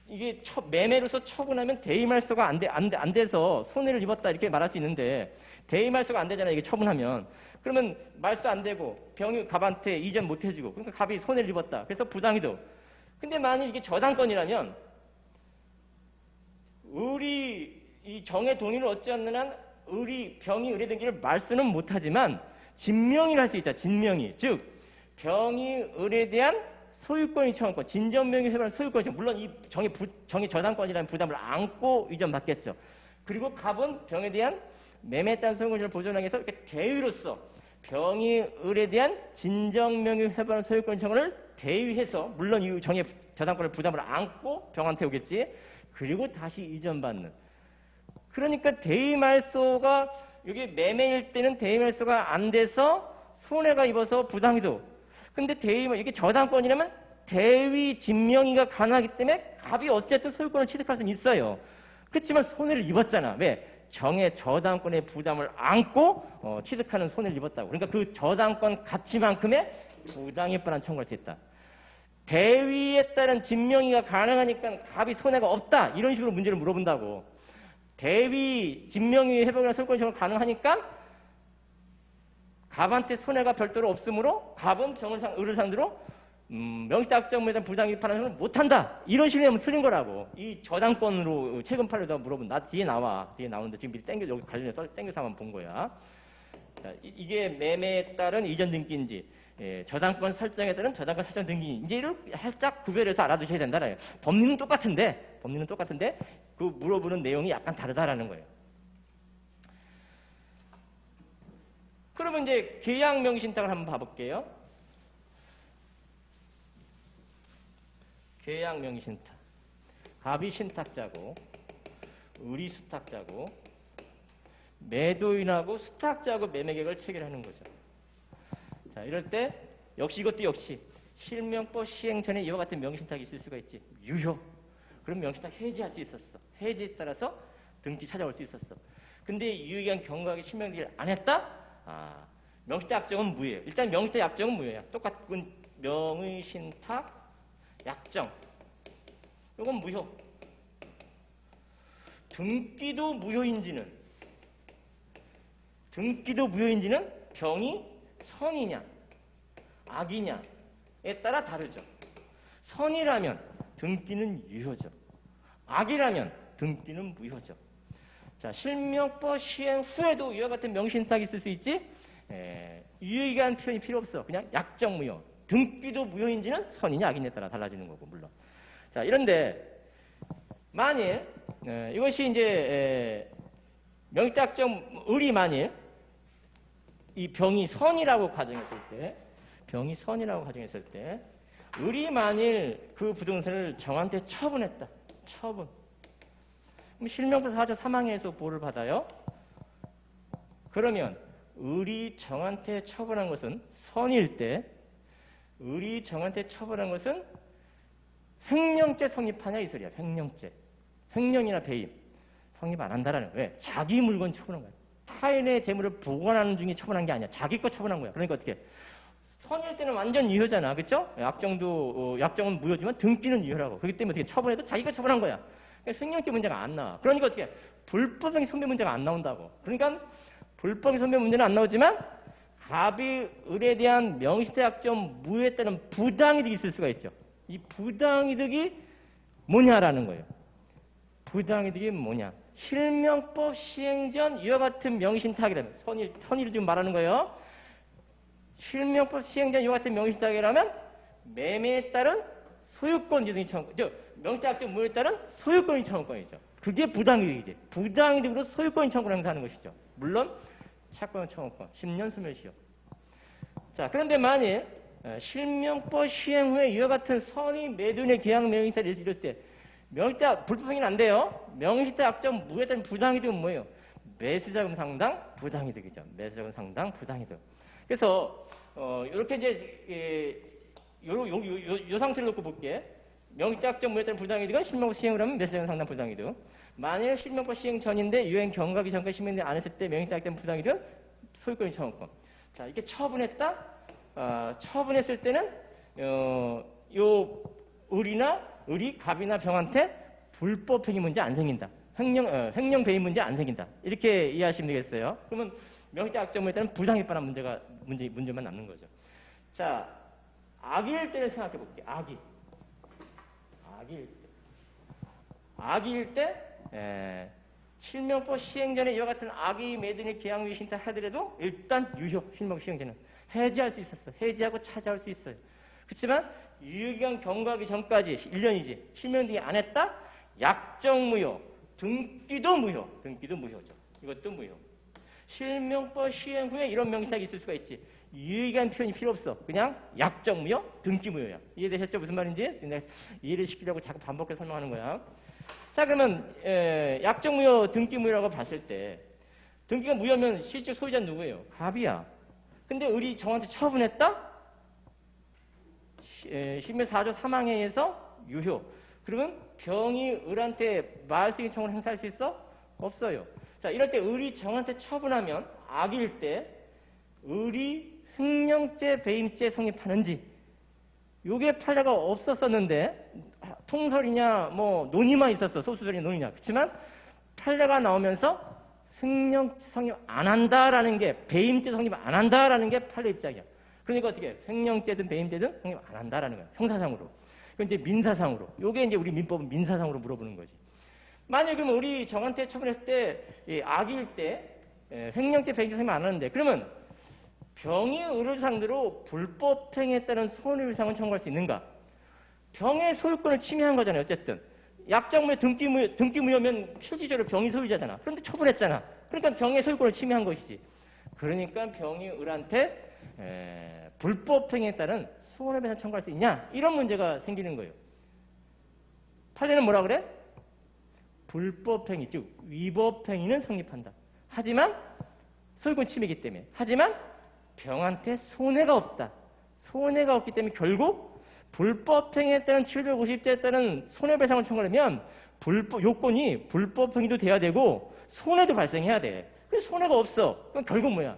이게 매매로서 처분하면 대의말소가 안 돼서 손해를 입었다 이렇게 말할 수 있는데 대의말소가 안 되잖아요. 이게 처분하면. 그러면 말소 안 되고 병이 갑한테 이전 못 해주고 그러니까 갑이 손해를 입었다. 그래서 부당이득. 근데 만일 이게 저당권이라면 이 정의 동의를 얻지 않는 한 병이 의뢰된 길을 말소는 못하지만 진명이를 할 수 있죠. 진명이. 즉 병이 의뢰대한 소유권이 청구권, 진전명의 회반 소유권이 물론 이 정의 저당권이라는 부담을 안고 이전받겠죠. 그리고 갑은 병에 대한 매매에 따른 소유권을 보존하기 위해서 이렇게 대위로서 병이 의뢰대한 진정명의 회반 소유권 청구를 대위해서 물론 이 정의 저당권을 부담을 안고 병한테 오겠지. 그리고 다시 이전받는. 그러니까 대위말소가 여기 매매일 때는 대위말소가 안 돼서 손해가 입어서 부당이득. 근데 이게 저당권이라면 대위 진명의가 가능하기 때문에 갑이 어쨌든 소유권을 취득할 수는 있어요. 그렇지만 손해를 입었잖아. 왜? 정의 저당권의 부담을 안고 취득하는 손해를 입었다고. 그러니까 그 저당권 가치만큼의 부당이득 반환 청구할 수 있다. 대위에 따른 진명의가 가능하니까 갑이 손해가 없다. 이런 식으로 문제를 물어본다고. 대위 진명의 회복이나 소유권 청구 가능하니까 갑한테 손해가 별도로 없으므로 갑은 의를 상대로 명시tak정무에 대한 부당이득 반환을 못한다. 이런 식으로 하면 틀린 거라고. 이 저당권으로 최근 판례도 물어보면 나 뒤에 나오는데 지금 미리 여기 관련해서 땡겨서 한번 본 거야. 자, 이게 매매에 따른 이전 등기인지 저당권 설정에 따른 저당권 설정 등기인지를 살짝 구별해서 알아두셔야 된다는 거예요. 법리는 똑같은데 그 물어보는 내용이 약간 다르다라는 거예요. 그러면 이제 계약명신탁을 한번 봐볼게요. 계약명신탁. 갑이 신탁자고 의리 수탁자고 매도인하고 수탁자하고 매매계약을 체결하는 거죠. 자, 이럴 때 이것도 역시 실명법 시행 전에 이와 같은 명신탁이 있을 수가 있지. 유효. 그럼 명신탁 해지할 수 있었어. 해지에 따라서 등기 찾아올 수 있었어. 근데 유효기간 경과하게 실명되기를 안 했다? 명의신탁 약정은 무효예요. 일단 명의신탁 약정은 무효예요. 똑같은 명의신탁 약정. 이건 무효. 등기도 무효인지는 병이 선이냐 악이냐에 따라 다르죠. 선이라면 등기는 유효죠. 악이라면 등기는 무효죠. 자, 실명법 시행 후에도 이와 같은 명신탁이 있을 수 있지? 유효기간 표현이 필요 없어. 그냥 약정 무효. 등기도 무효인지는 선이냐 악이냐에 따라 달라지는 거고, 물론. 자, 이런데 만일 이것이 이제 명의약정 을이 만일 이 병이 선이라고 가정했을 때 을이 만일 그 부동산을 정한테 처분했다. 처분. 그럼 실명부 4조 3항에서 보호를 받아요. 그러면 을이 정한테 처분한 것은 선일 때, 을이 정한테 처분한 것은 횡령죄 성립하냐 이 소리야. 횡령죄. 횡령이나 배임 성립 안 한다라는 거야. 왜? 자기 물건 처분한 거야. 타인의 재물을 보관하는 중에 처분한 게 아니야. 자기 거 처분한 거야. 그러니까 어떻게? 선일 때는 완전 유효잖아. 그렇죠? 약정은 무효지만 등기는 유효라고. 그렇기 때문에 어떻게 처분해도 자기가 처분한 거야. 그러니까 횡령죄 문제가 안 나와. 그러니까 어떻게? 불법행위 손배 문제가 안 나온다고. 그러니까 불법행위 손배 문제는 안 나오지만 갑이 을에 대한 명시태 약정 무효에 따른 부당이득이 있을 수가 있죠. 이 부당이득이 뭐냐라는 거예요. 부당이득이 뭐냐. 실명법 시행 전 이와 같은 명신탁이라면 선의를 지금 말하는 거예요. 실명법 시행 전 이와 같은 명신탁이라면 매매에 따른 소유권 이득이 청구권, 명시탁약정 무효에 따른 소유권이 청구권이죠. 그게 부당이득이지. 부당이득으로 소유권 청구를 행사하는 것이죠. 물론 채권 청구권 10년 소멸시효. 자, 그런데 만일 실명법 시행 후에 이와 같은 선의 매도인의 계약 명의타를 이럴 때 명의타 불법행위는 안 돼요. 명의타 약정 무효에 따른 부당이득은 뭐예요? 매수자금 상당 부당이득이죠. 매수자금 상당 부당이득. 그래서 이렇게 이제 요 상태를 놓고 볼게. 명의타 약정 무효에 따른 부당이득은 실명법 시행을 하면 매수자금 상당 부당이득. 만일 실명법 시행 전인데 유행 경과기 전까지 시행이 안 했을 때 명의타 약정 부당이득은 소유권이 청구권. 자, 이렇게 처분했다. 처분했을 때는 요 을이 갑이나 병한테 불법행위 문제 안 생긴다. 횡령 배임 문제 안 생긴다. 이렇게 이해하시면 되겠어요. 그러면 명의타 약정에 따른 부당에 관한 문제만 남는 거죠. 자, 악일 때를 생각해 볼게요. 악일 때 실명법 시행 전에 이와 같은 악의 매도인의 계약 및 신탁 하더라도 일단 유효. 실명법 시행 전에는 해지할 수 있었어. 해지하고 차지할 수 있어요. 그렇지만 유효기간 경과하기 전까지 1년이지. 실명 등이 안 했다? 약정 무효. 등기도 무효죠. 이것도 무효. 실명법 시행 후에 이런 명시탁이 있을 수가 있지. 유효기간 표현이 필요 없어. 그냥 약정 무효, 등기 무효야. 이해되셨죠? 무슨 말인지? 내가 이해를 시키려고 자꾸 반복해서 설명하는 거야. 자, 그러면 약정 무효, 등기 무효라고 봤을 때 등기가 무효면 실질 소유자는 누구예요? 갑이야. 근데 을이 정한테 처분했다? 실명 4조 3항에 의해서 유효. 그러면 병이 을한테 말승인 청구를 행사할 수 있어? 없어요. 자, 이럴 때 을이 정한테 처분하면 악일 때 을이 횡령죄, 배임죄 성립하는지 요게 판례가 없었었는데 통설이냐 뭐 논의만 있었어. 소수설이냐 논의냐. 그렇지만 판례가 나오면서 횡령죄 성립 안 한다라는 게 배임죄 성립 안 한다라는 게 판례 입장이야. 그러니까 어떻게 배임죄든 성립 안 한다라는 거야. 형사상으로. 그건 이제 민사상으로. 요게 이제 우리 민법은 민사상으로 물어보는 거지. 만약 그러면 우리 정한테 처분했을 때 악일 때 횡령죄, 배임죄 성립 안 하는데 그러면 병이 을을 상대로 불법행위에 따른 손해배상을 청구할 수 있는가? 병의 소유권을 침해한 거잖아요. 어쨌든 약정무효, 등기무효면 실질적으로 병이 소유자잖아. 그런데 처분했잖아. 그러니까 병의 소유권을 침해한 것이지. 그러니까 병이 을한테 불법행위에 따른 손해배상 청구할 수 있냐? 이런 문제가 생기는 거예요. 판례는 뭐라 그래? 불법행위, 즉 위법행위는 성립한다. 하지만 소유권 침해이기 때문에. 하지만 병한테 손해가 없다. 손해가 없기 때문에 결국 불법행위에 따른 750조에 따른 손해배상을 청구하려면 요건이 불법행위도 돼야 되고 손해도 발생해야 돼. 근데 손해가 없어. 그럼 결국 뭐야?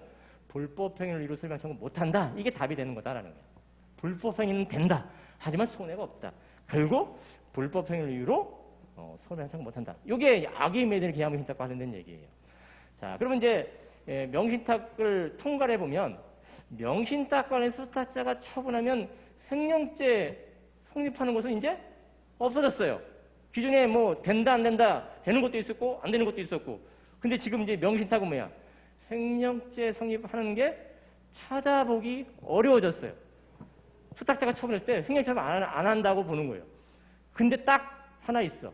불법행위를 이루 손해배상 청구 못한다. 이게 답이 되는 거다라는 거야. 불법행위는 된다. 하지만 손해가 없다. 결국 불법행위를 이유로 손해배상 청구 못한다. 이게 악의 매도인의 계약 명신탁과 관련된 얘기예요. 자, 그러면 이제 명신탁을 통과해 보면 명신탁 관련해서 수탁자가 처분하면 횡령죄 성립하는 것은 이제 없어졌어요. 기존에 뭐 된다 안 된다 되는 것도 있었고 안 되는 것도 있었고. 근데 지금 이제 명신탁은 뭐야? 횡령죄 성립하는 게 찾아보기 어려워졌어요. 수탁자가 처분했을 때 횡령죄 안 한다고 보는 거예요. 근데 딱 하나 있어.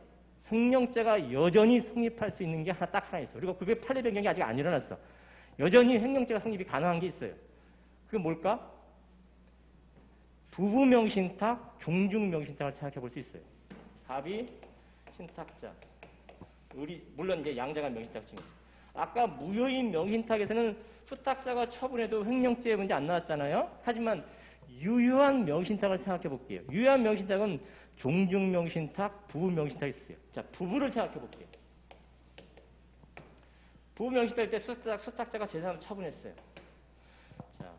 횡령죄가 여전히 성립할 수 있는 게 딱 하나 있어. 그리고 그게 판례 변경이 아직 안 일어났어. 여전히 횡령죄가 성립이 가능한 게 있어요. 그게 뭘까? 부부 명신탁, 종중 명신탁을 생각해 볼 수 있어요. 갑이 신탁자, 물론 이제 양자가 명신탁 중에. 아까 무효인 명신탁에서는 수탁자가 처분해도 횡령죄 문제 안 나왔잖아요. 하지만 유효한 명신탁을 생각해 볼게요. 유효한 명신탁은 종중 명신탁, 부부 명신탁이 있어요. 자, 부부를 생각해 볼게요. 부부 명신탁일 때 수탁자가 재산을 처분했어요. 자,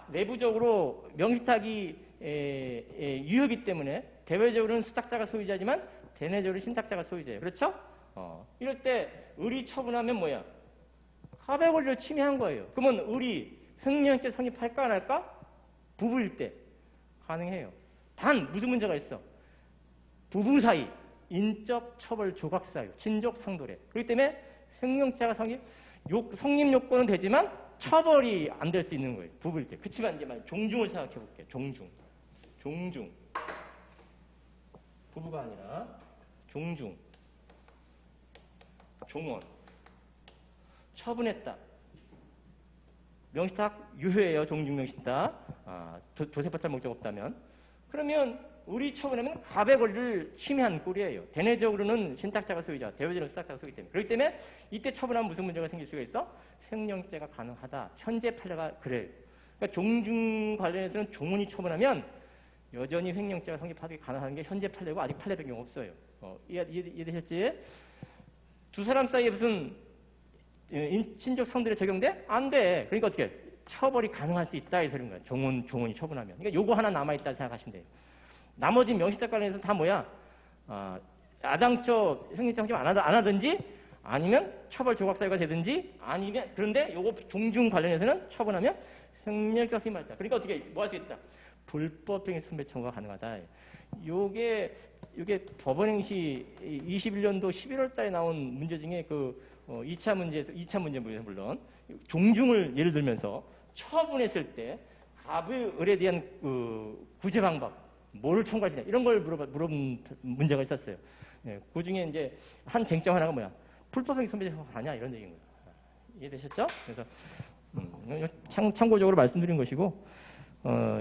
내부적으로 명신탁이 유효이기 때문에 대외적으로는 수탁자가 소유자지만 대내적으로 신탁자가 소유자예요. 그렇죠? 이럴 때 의리 처분하면 뭐야? 합의 권리를 침해한 거예요. 그러면 의리 횡령죄 성립할까 안 할까? 부부일 때 가능해요. 단 무슨 문제가 있어? 부부 사이 인적 처벌 조각 사유, 친족 상도례. 그렇기 때문에 횡령죄가 성립 요건은 되지만 처벌이 안 될 수 있는 거예요. 부부일 때. 그렇지만 이제 종중을 생각해 볼게요. 종중. 부부가 아니라 종중. 종원. 처분했다. 명신탁 유효예요. 종중 명신탁. 조세파탈 목적 없다면. 그러면 우리 처분하면 갑의 권리를 침해한 꼴이에요. 대내적으로는 신탁자가 소유자, 대외적으로는 수탁자가 소유기 때문에. 그렇기 때문에 이때 처분하면 무슨 문제가 생길 수가 있어? 횡령죄가 가능하다. 현재 판례가 그래요. 그러니까 종중 관련해서는 종원이 처분하면 여전히 횡령죄가 성립하기 가능한 게 현재 판례고 아직 판례 변경 없어요. 이해되셨지? 두 사람 사이에 무슨 친족 상도례 적용돼? 안 돼. 그러니까 어떻게? 처벌이 가능할 수 있다 이 소리인 거예요. 종원이 처분하면. 그러니까 요거 하나 남아있다 생각하시면 돼요. 나머지 명시적 관련해서 다 뭐야? 야당초 횡령죄 성립 안 하든지 아니면 처벌 조각 사유가 되든지 아니면 그런데 요거 종중 관련해서는 처분하면 횡령죄가 성립한다. 그러니까 어떻게 뭐 할 수 있다? 불법행위 손배 청구가 가능하다. 요게 법원행시 21년도 11월 달에 나온 문제 중에 2차 문제 물론 종중을 예를 들면서 처분했을 때 갑의 을에 대한 구제 방법, 뭐를 청구할 수 있냐 이런 걸 물어본 문제가 있었어요. 그 중에 이제 한 쟁점 하나가 뭐야? 불법행위 손배 청구가 가냐 이런 얘기인 거예요. 이해되셨죠? 그래서 참고적으로 말씀드린 것이고.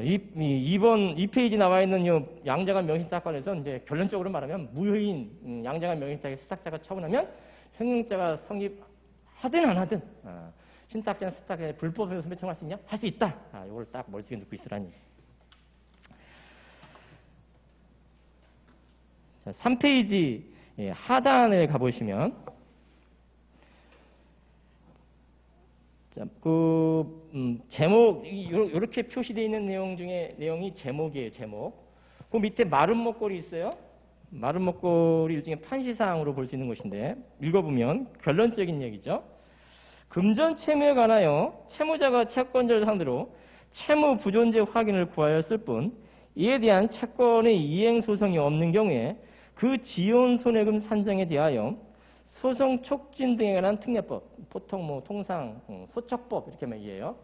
이번 2페이지 나와 있는 양자간 명신탁 관련해서 이제 결론적으로 말하면 무효인 양자간 명신탁의 수탁자가 처분하면 횡령죄가 성립하든 안 하든 신탁자나 수탁자에 불법행위 손배 청구할 수 있냐? 할 수 있다. 이걸 딱 머릿속에 넣고 있으라니. 자, 3페이지 하단에 가보시면 자, 제목, 이렇게 표시되어 있는 내용 중에 내용이 제목이에요, 제목. 그 밑에 마른 목걸이 있어요. 마른 목걸이 일종의 판시사항으로 볼 수 있는 것인데, 읽어보면 결론적인 얘기죠. 금전 채무에 관하여 채무자가 채권자를 상대로 채무 부존재 확인을 구하였을 뿐, 이에 대한 채권의 이행 소송이 없는 경우에 그 지연 손해금 산정에 대하여 소송 촉진 등에 관한 특례법, 보통 통상 소척법 이렇게만 이해해요.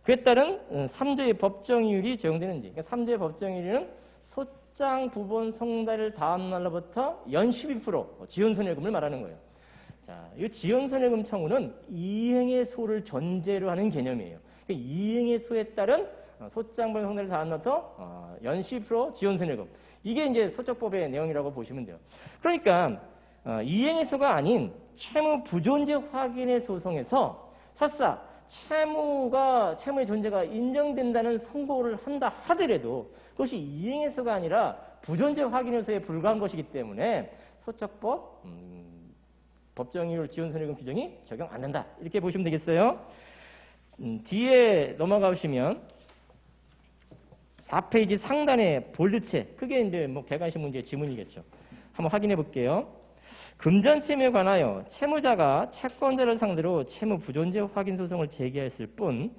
그에 따른 3조의 법정이율이 적용되는지. 그러니까 3조의 법정이율은 소장 부본 성달일 다음 날로부터 연 12% 지연손해금을 말하는 거예요. 자, 이 지연손해금 청구는 이행의 소를 전제로 하는 개념이에요. 그러니까 이행의 소에 따른 소장 부본 성달일 다음 날부터 연 12% 지연손해금. 이게 이제 소척법의 내용이라고 보시면 돼요. 그러니까 이행의 소가 아닌 채무 부존재 확인의 소송에서 설사 채무의 존재가 인정된다는 선고를 한다 하더라도 그것이 이행의 소가 아니라 부존재 확인의 소에 불과한 것이기 때문에 소척법 법정이율 지연손해금 규정이 적용 안 된다. 이렇게 보시면 되겠어요. 뒤에 넘어가 보시면 4페이지 상단에 볼드체 그게 이제 객관식 문제의 지문이겠죠. 한번 확인해 볼게요. 금전채무에 관하여 채무자가 채권자를 상대로 채무 부존재 확인 소송을 제기했을 뿐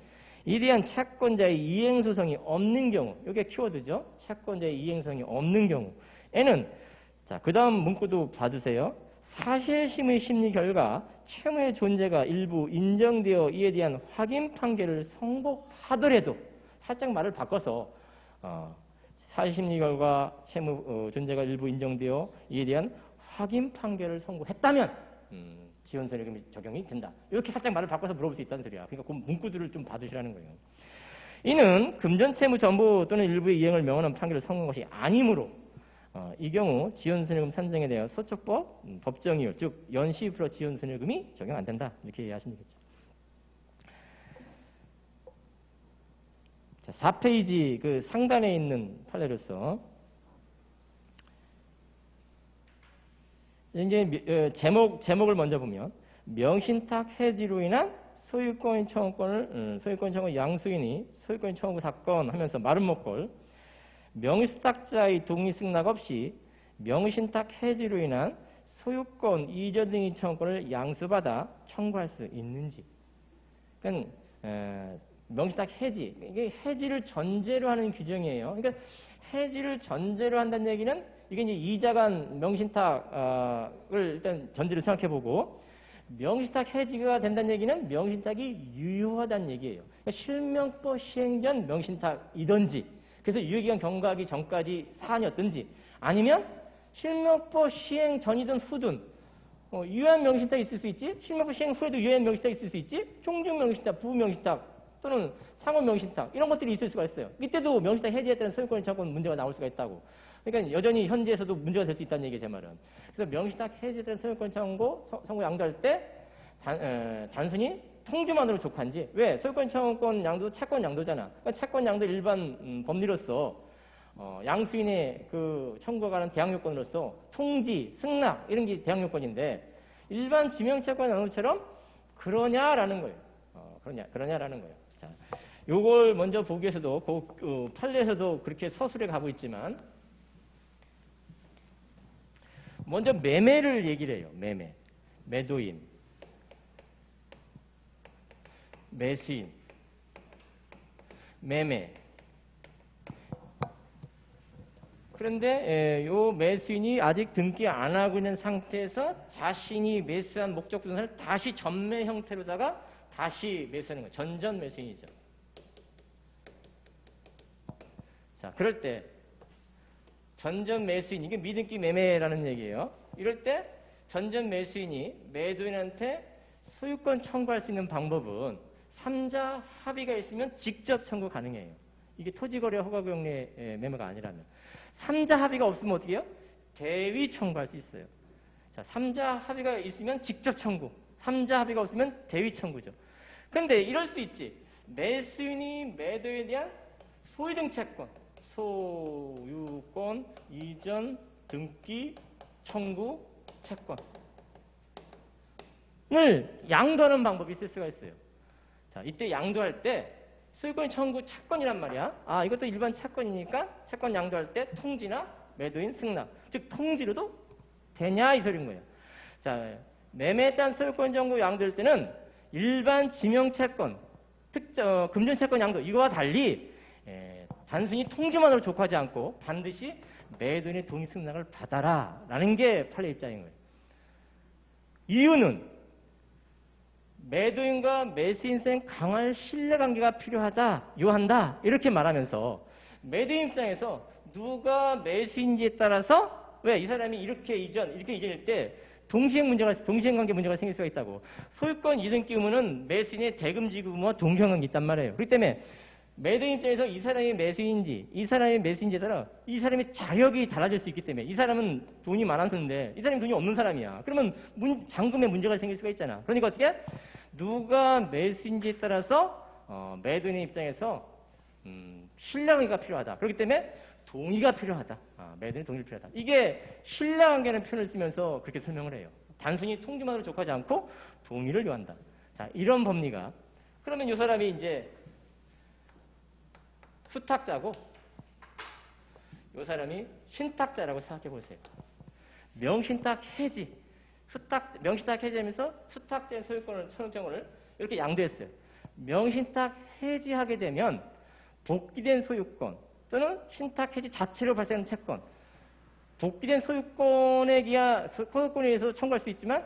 이에 대한 채권자의 이행 소송이 없는 경우, 이게 키워드죠. 채권자의 이행 소송이 없는 경우에는 자, 그다음 문구도 봐주세요. 사실심의 심리 결과 채무의 존재가 일부 인정되어 이에 대한 확인 판결을 선고하더라도 살짝 말을 바꿔서 사실심리 결과 채무 존재가 일부 인정되어 이에 대한 확인 판결을 선고했다면 지연손해금이 적용이 된다. 이렇게 살짝 말을 바꿔서 물어볼 수 있다는 소리야. 그러니까 그 문구들을 좀 봐두시라는 거예요. 이는 금전채무 전부 또는 일부의 이행을 명하는 판결을 선고한 것이 아니므로 이 경우 지연손해금 산정에 대하여 소촉법 법정이유 즉 연시 플러 지연손해금이 적용 안 된다 이렇게 이해하시면 되겠죠. 자, 4페이지 그 상단에 있는 판례로서 이제 제목을 먼저 보면 명신탁 해지로 인한 소유권 청구 양수인이 소유권 청구 사건 하면서 말은 못걸 명신탁자의 동의 승낙 없이 명신탁 해지로 인한 소유권 이전 등의 청구권을 양수받아 청구할 수 있는지. 그러니까 명신탁 해지 이게 해지를 전제로 하는 규정이에요. 그러니까 해지를 전제로 한다는 얘기는 이게 이제 이자간 명신탁을 일단 전제로 생각해 보고 명신탁 해지가 된다는 얘기는 명신탁이 유효하다는 얘기예요. 그러니까 실명법 시행 전 명신탁이든지 그래서 유효기간 경과하기 전까지 사안이었든지 아니면 실명법 시행 전이든 후든 유효한 명신탁이 있을 수 있지 실명법 시행 후에도 유효한 명신탁이 있을 수 있지 종중 명신탁, 부부 명신탁 또는 상호 명신탁 이런 것들이 있을 수가 있어요. 이때도 명신탁 해지에 따른 소유권 청구권 문제가 나올 수가 있다고. 그러니까 여전히 현지에서도 문제가 될 수 있다는 얘기예요, 제 말은. 그래서 명신탁 해지에 따른 소유권 청구 양도할 때 단순히 통지만으로 족한지 왜 소유권 청구권 양도 채권 양도잖아. 그러니까 채권 양도 일반 법리로서 양수인의 그 청구가 가는 대항 요건으로서 통지, 승낙 이런 게 대항 요건인데 일반 지명채권 양도처럼 그러냐라는 거예요. 그러냐라는 거예요. 자, 요걸 먼저 보기 위해서도 그 판례에서도 그렇게 서술해 가고 있지만 먼저 매매를 얘기를 해요. 매도인, 매수인, 매매. 그런데 요 매수인이 아직 등기 안 하고 있는 상태에서 자신이 매수한 목적 부동산을 다시 전매 형태로다가 다시 매수하는 거예요. 전전 매수인이죠. 자, 그럴 때 전전 매수인, 이게 미등기 매매라는 얘기예요. 이럴 때 전전 매수인이 매도인한테 소유권 청구할 수 있는 방법은 3자 합의가 있으면 직접 청구 가능해요. 이게 토지거래 허가구역내 매매가 아니라면. 3자 합의가 없으면 어떻게 해요? 대위 청구할 수 있어요. 자, 3자 합의가 있으면 직접 청구. 3자 합의가 없으면 대위 청구죠. 그런데 이럴 수 있지. 매수인이 매도에 대한 소유등 채권, 소유권 이전 등기 청구 채권을 양도하는 방법이 있을 수가 있어요. 자, 이때 양도할 때 소유권 청구 채권이란 말이야. 아, 이것도 일반 채권이니까 채권 양도할 때 통지나 매도인 승낙, 즉 통지로도 되냐 이 소리인 거예요. 자, 매매에 따른 소유권 청구 양도할 때는 일반 지명채권, 금전채권 양도 이거와 달리 단순히 통지만으로 족하지 않고 반드시 매도인의 동의 승낙을 받아라 라는 게 판례 입장인 거예요. 이유는 매도인과 매수인 사이에 강한 신뢰관계가 요한다 이렇게 말하면서 매도인 입장에서 누가 매수인지에 따라서 왜 이 사람이 이렇게 이전일 때 동시행관계 문제가 생길 수가 있다고. 소유권 이등기 의무는 매수인의 대금 지급 의무와 동시행관계 있단 말이에요. 그렇기 때문에 매도인 입장에서 이 사람이 매수인지 이 사람이 매수인지에 따라 이 사람의 자격이 달라질 수 있기 때문에 이 사람은 돈이 많았는데 이 사람이 돈이 없는 사람이야. 그러면 잔금에 문제가 생길 수가 있잖아. 그러니까 어떻게 누가 매수인지에 따라서 매도인의 입장에서 신뢰관계가 필요하다. 그렇기 때문에 동의가 필요하다. 매도인의 동의가 필요하다. 이게 신뢰관계라는 표현을 쓰면서 그렇게 설명을 해요. 단순히 통지만으로 족하지 않고 동의를 요한다. 자, 이런 법리가 그러면 이 사람이 이제 수탁자고 이 사람이 신탁자라고 생각해 보세요. 명신탁 해지, 명신탁 해지하면서 수탁자의 소유권을 이렇게 양도했어요. 명신탁 해지하게 되면 복귀된 소유권 또는 신탁 해지 자체로 발생하는 채권, 복귀된 소유권에 의해서 청구할 수 있지만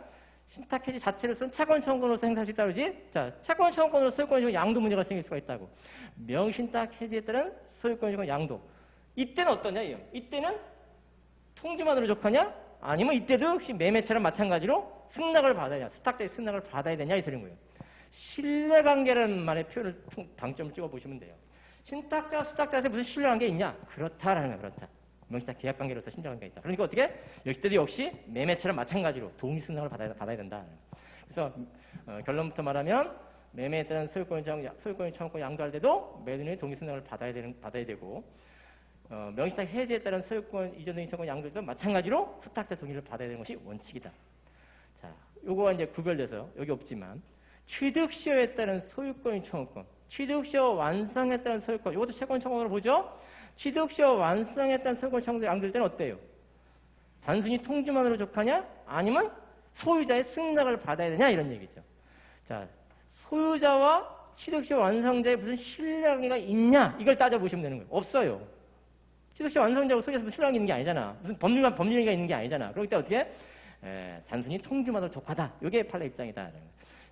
신탁 해지 자체로서는 채권 청구로서 행사할 수 있다고 그러지? 자, 채권 청구로서 소유권 양도 문제가 생길 수가 있다고. 명신탁 해지에 따른 소유권 양도. 이때는 어떠냐? 이때는 통지만으로 족하냐? 아니면 이때도 역시 매매처럼 마찬가지로 승낙을 받아야 되냐? 수탁자의 승낙을 받아야 되냐? 이 소리인 거예요. 신뢰관계라는 말의 표현을 방점을 찍어 보시면 돼요. 신탁자, 수탁자에서 무슨 신뢰관계 있냐? 그렇다라는 거야, 그렇다. 명시탁 계약관계로서 신뢰관계가 있다. 그러니까 어떻게? 여기서도 역시 매매처럼 마찬가지로 동의 승낙을 받아야 된다. 그래서 결론부터 말하면 매매에 따른 소유권이 청구권 양도할 때도 매도인의 동의 승낙을 받아야 되고 명시탁 해지에 따른 소유권 이전 등의 청구권 양도할 때도 마찬가지로 수탁자 동의를 받아야 되는 것이 원칙이다. 자, 요거와 이제 구별돼서 여기 없지만 취득시효에 따른 소유권의 청구권, 취득시효 완성에 따른 소유권, 이것도 채권 청구권으로 보죠. 취득시효 완성에 따른 소유권 청구 양도할 때는 어때요? 단순히 통지만으로 족하냐? 아니면 소유자의 승낙을 받아야 되냐? 이런 얘기죠. 자, 소유자와 취득시효 완성자의 무슨 신뢰관계가 있냐? 이걸 따져보시면 되는 거예요. 없어요. 취득시효 완성자하고 소유자에서 무슨 신뢰관계 있는 게 아니잖아. 무슨 법률관계가 있는 게 아니잖아. 그렇기 때문에 어떻게? 단순히 통지만으로 족하다. 이게 판례 입장이다.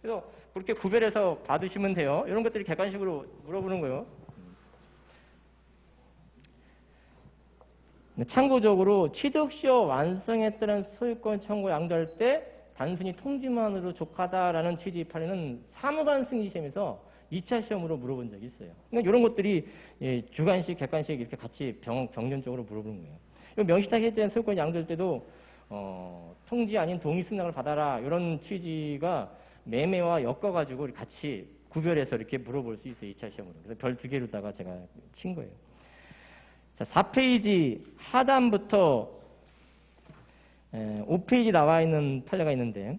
그래서 그렇게 구별해서 받으시면 돼요. 이런 것들이 객관식으로 물어보는 거예요. 참고적으로 취득시효 완성에 따른 소유권 청구 양도할 때 단순히 통지만으로 족하다라는 취지의 판례는 사무관 승인 시험에서 2차 시험으로 물어본 적이 있어요. 그러니까 이런 것들이 주관식, 객관식 이렇게 같이 병렬적으로 물어보는 거예요. 명시탁 해지된 소유권 양도할 때도 통지 아닌 동의 승낙을 받아라 이런 취지가 매매와 엮어가지고 같이 구별해서 이렇게 물어볼 수 있어요. 2차 시험으로. 그래서 별 2개로다가 제가 친 거예요. 자, 4페이지 하단부터 5페이지 나와 있는 판례가 있는데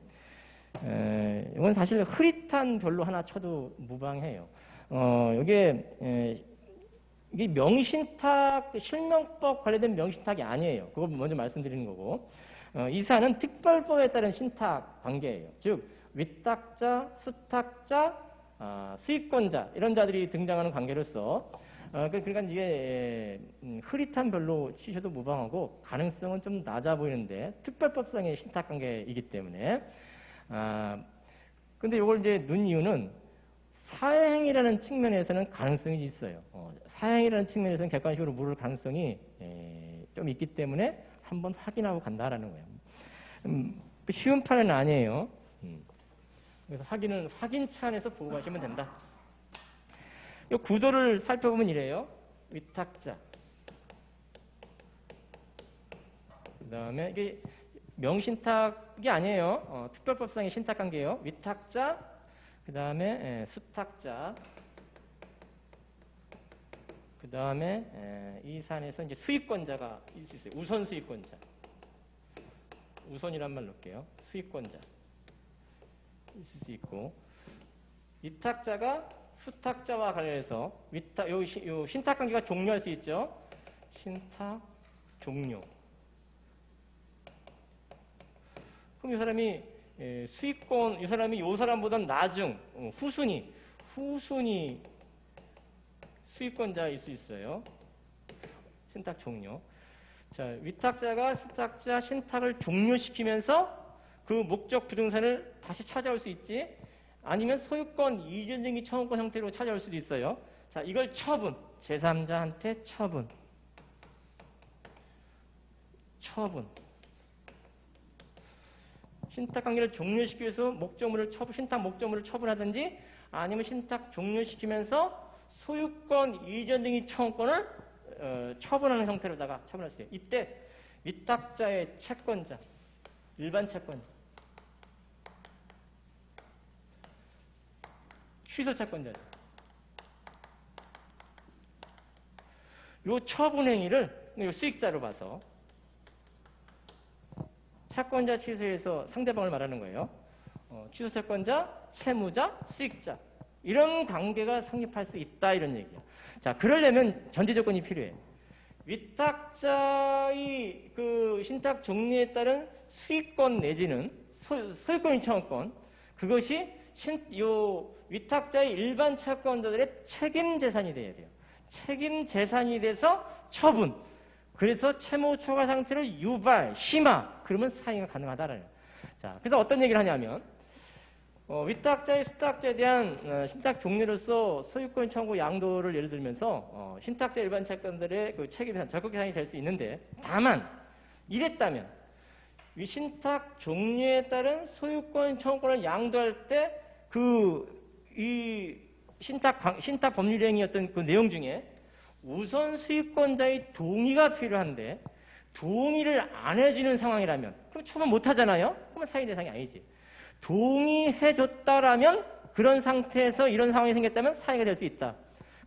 이건 사실 흐릿한 별로 하나 쳐도 무방해요. 이게 명신탁, 실명법 관련된 명신탁이 아니에요. 그거 먼저 말씀드리는 거고. 이 사안은 특별법에 따른 신탁 관계예요. 즉 위탁자, 수탁자, 수익권자 이런 자들이 등장하는 관계로서 그러니까 이게 흐릿한 별로 치셔도 무방하고 가능성은 좀 낮아 보이는데 특별법상의 신탁 관계이기 때문에 근데 이걸 이제 넣은 이유는 사행이라는 측면에서는 가능성이 있어요. 사행이라는 측면에서는 객관식으로 물을 가능성이 좀 있기 때문에 한번 확인하고 간다라는 거예요. 쉬운 판례는 아니에요. 그래서 확인차 안에서 보고 가시면 된다. 이 구도를 살펴보면 이래요. 위탁자. 그 다음에 이게 명신탁이 아니에요. 특별법상의 신탁관계예요. 위탁자, 그 다음에 수탁자, 그 다음에 이 사안에서 이제 수익권자가 있을 수 있어요. 우선 수익권자. 우선이란 말 넣을게요. 수익권자. 있을 수 있고, 위탁자가 수탁자와 관련해서 요 신탁관계가 종료할 수 있죠. 신탁 종료. 그럼 이 사람이 수익권, 이 사람이 요 사람보다 나중 후순위 수익권자일 수 있어요. 신탁 종료. 자, 위탁자가 수탁자 신탁을 종료시키면서 그 목적 부동산을 다시 찾아올 수 있지. 아니면 소유권 이전 등기 청구권 형태로 찾아올 수도 있어요. 자, 이걸 처분. 제3자한테 처분. 신탁 관계를 종료시키기 위해서 신탁 목적물을 처분하든지 아니면 신탁 종료시키면서 소유권 이전 등기 청구권을 처분하는 형태로다가 처분할 수 있어요. 이때 위탁자의 채권자, 일반 채권자, 취소 채권자죠. 요 처분 행위를 수익자로 봐서 채권자 취소에서 상대방을 말하는 거예요. 취소 채권자, 채무자, 수익자 이런 관계가 성립할 수 있다 이런 얘기예요. 자, 그러려면 전제 조건이 필요해요. 위탁자의 그 신탁 종료에 따른 수익권 내지는 소유권 청구권 그것이 요 위탁자의 일반 채권자들의 책임 재산이 돼야 돼요. 책임 재산이 돼서 처분. 그래서 채무 초과 상태를 유발, 심화. 그러면 사행이 가능하다라는. 자, 그래서 어떤 얘기를 하냐면 위탁자의 수탁자에 대한 신탁 종료로서 소유권 청구 양도를 예를 들면서 신탁자 일반 채권들의 그 책임 재산, 적극 재산이 될 수 있는데 다만 이랬다면 이 신탁 종료에 따른 소유권 청구권을 양도할 때 이 신탁 법률행위였던 그 내용 중에 우선 수익권자의 동의가 필요한데 동의를 안 해주는 상황이라면 그럼 처분 못 하잖아요. 그러면 사유 대상이 아니지. 동의해줬다라면 그런 상태에서 이런 상황이 생겼다면 사유가 될 수 있다.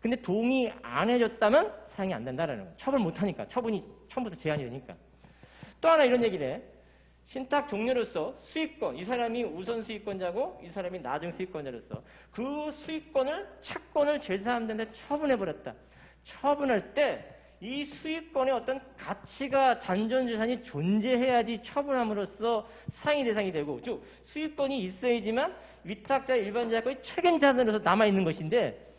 근데 동의 안 해줬다면 사용이 안 된다라는 거예요. 처분 못 하니까. 처분이 처음부터 제한이 되니까. 또 하나 이런 얘기를 해. 신탁 종료로서 수익권, 이 사람이 우선 수익권자고 이 사람이 나중 수익권자로서 그 수익권을, 채권을 제3자한테 처분해버렸다. 처분할 때 이 수익권의 어떤 가치가 잔존재산이 존재해야지 처분함으로써 상위 대상이 되고, 즉 수익권이 있어야지만 위탁자 일반자의 책임자들로서 남아있는 것인데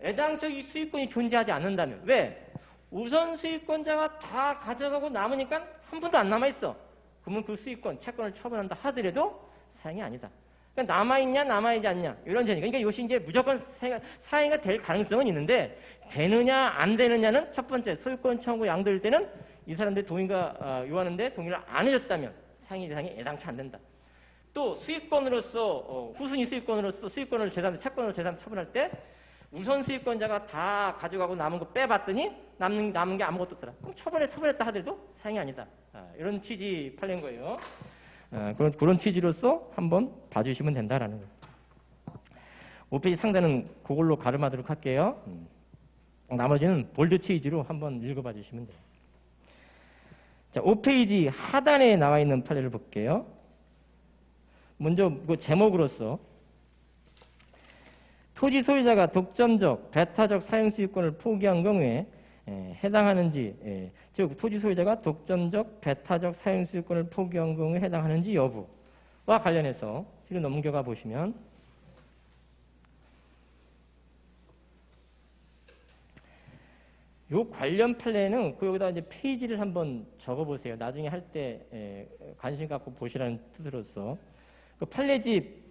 애당초 이 수익권이 존재하지 않는다면 왜? 우선 수익권자가 다 가져가고 남으니까 한 푼도 안 남아있어. 그러면 그 수익권, 채권을 처분한다 하더라도 사행이 아니다. 그러니까 남아있냐 남아있지 않냐 이런 점이니까. 그러니까 이것이 이제 무조건 사행이 될 가능성은 있는데 되느냐 안 되느냐는 첫 번째 소유권 청구 양도일 때는 이 사람들 동의가 요하는데 동의를 안 해줬다면 사행이 대상이 애당초 안 된다. 또 수익권으로서 후순위 수익권으로서 수익권을 채권으로 제3 처분할 때 우선 수익권자가 다 가져가고 남은 거 빼봤더니 남은 게 아무것도 없더라. 그럼 처분했다 하더라도 사행이 아니다. 이런 취지 팔린 거예요. 그런 취지로서 한번 봐주시면 된다라는 거예요. 5페이지 상단은 그걸로 가름하도록 할게요. 나머지는 볼드 취지로 한번 읽어봐 주시면 돼요. 자, 5페이지 하단에 나와 있는 판례를 볼게요. 먼저 그 제목으로서 토지 소유자가 독점적, 배타적 사용수익권을 포기한 경우에 해당하는지, 즉 토지 소유자가 독점적, 배타적 사용수익권을 포기한 경우에 해당하는지 여부와 관련해서 뒤로 넘겨가 보시면 요 관련 판례는 그 여기다 이제 페이지를 한번 적어보세요. 나중에 할 때 관심 갖고 보시라는 뜻으로서 그 판례집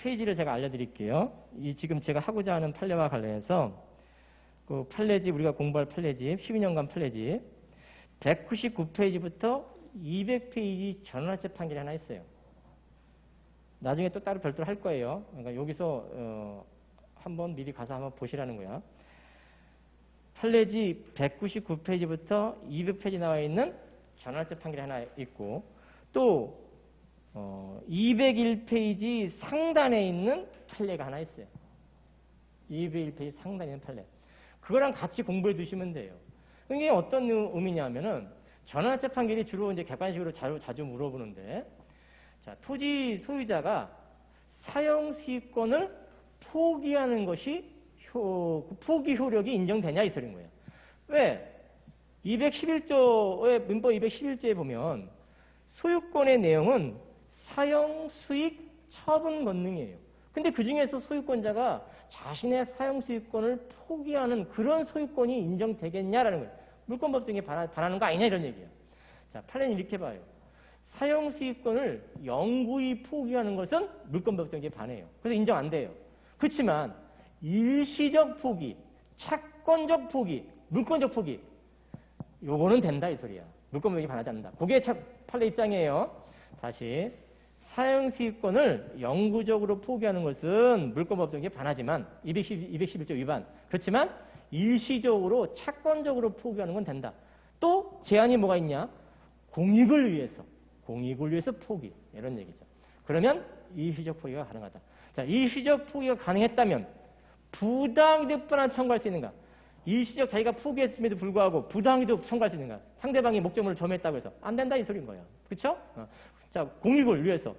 페이지를 제가 알려드릴게요. 이 지금 제가 하고자 하는 판례와 관련해서 그 판례집 우리가 공부할 판례집 12년간 판례집 199페이지부터 200페이지 전원합체 판결이 하나 있어요. 나중에 또 따로 별도로 할 거예요. 그러니까 여기서 한번 미리 가서 한번 보시라는 거야. 판례집 199페이지부터 200페이지 나와 있는 전원합체 판결이 하나 있고 또 201페이지 상단에 있는 판례가 하나 있어요. 201페이지 상단에 있는 판례. 그거랑 같이 공부해 두시면 돼요. 이게 어떤 의미냐면은 전원합체 판결이 주로 이제 객관식으로 자주 물어보는데, 자, 토지 소유자가 사용 수익권을 포기하는 것이 포기 효력이 인정되냐 이 소리인 거예요. 왜? 211조의 민법 211조에 보면 소유권의 내용은 사용 수익 처분 권능이에요. 근데 그 중에서 소유권자가 자신의 사용 수익권을 포기하는 그런 소유권이 인정되겠냐라는 거예요. 물권법정에 반하는 거 아니냐 이런 얘기예요. 자, 판례는 이렇게 봐요. 사용 수익권을 영구히 포기하는 것은 물권법정에 반해요. 그래서 인정 안 돼요. 그렇지만 일시적 포기, 채권적 포기, 물권적 포기 요거는 된다 이 소리야. 물권법정에 반하지 않는다. 그게 판례 입장이에요. 다시 사용수익권을 영구적으로 포기하는 것은 물권법정에 반하지만 211조 위반. 그렇지만 일시적으로 채권적으로 포기하는 건 된다. 또 제한이 뭐가 있냐? 공익을 위해서 포기. 이런 얘기죠. 그러면 일시적 포기가 가능하다. 자, 일시적 포기가 가능했다면 부당이득분한 청구할 수 있는가? 일시적 자기가 포기했음에도 불구하고 부당이득 청구할 수 있는가? 상대방이 목적물을 점했다고 해서 안 된다 이 소리인 거예요. 그렇죠? 자, 공익을 위해서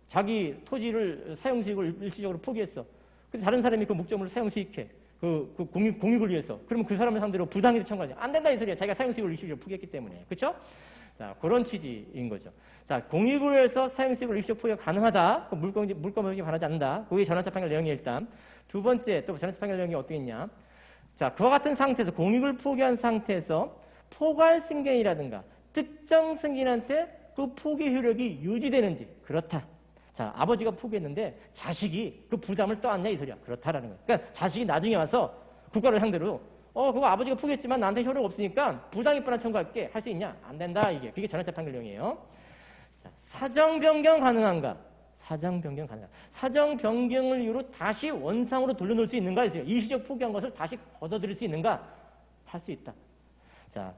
자기 토지를 사용수익을 일시적으로 포기했어. 근데 다른 사람이 그 목적물을 사용수익해. 그 공익을 위해서. 그러면 그 사람을 상대로 부당이득 청구하지. 안 된다 이 소리야. 자기가 사용수익을 일시적으로 포기했기 때문에. 그렇죠? 자, 그런 취지인 거죠. 자, 공익을 위해서 사용수익을 일시적 포기가 가능하다. 물권법정에 반하지 않는다. 그게 전환차 판결 내용이 일단. 두 번째, 또 전환차 판결 내용이 어떻게 있냐? 자, 그와 같은 상태에서 공익을 포기한 상태에서 포괄 승계인이라든가 특정 승계인한테 그 포기 효력이 유지되는지 그렇다. 자, 아버지가 포기했는데 자식이 그 부담을 떠안냐 이 소리야. 그렇다라는 거야. 그러니까 자식이 나중에 와서 국가를 상대로 그거 아버지가 포기했지만 나한테 효력 없으니까 부당이익분한 청구할게 할 수 있냐? 안 된다 이게. 그게 전환차 판결 내용이에요. 자, 사정 변경 가능한가? 사정 변경 가능하다. 사정 변경을 이유로 다시 원상으로 돌려놓을 수 있는가 했어요. 일시적 포기한 것을 다시 걷어들일 수 있는가? 할 수 있다. 자,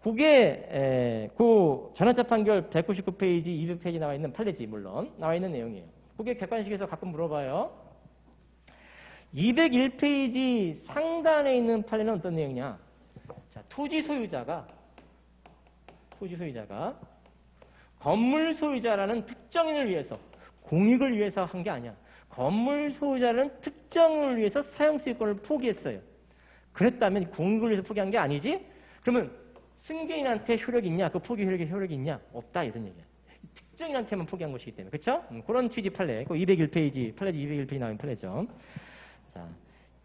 그게 그 전환차 판결 199페이지, 200페이지 나와 있는 판례지 물론 나와 있는 내용이에요. 그게 객관식에서 가끔 물어봐요. 201페이지 상단에 있는 판례는 어떤 내용이냐? 자, 토지 소유자가 건물 소유자라는 특정인을 위해서 공익을 위해서 한 게 아니야. 건물 소유자라는 특정인을 위해서 사용수익권을 포기했어요. 그랬다면 공익을 위해서 포기한 게 아니지? 그러면 승계인한테 효력이 있냐? 그 포기 효력이 있냐? 없다. 이런 얘기야. 특정인한테만 포기한 것이기 때문에. 그렇죠? 그런 취지 판례. 그 201페이지, 판례지 201페이지 나온 판례죠. 자,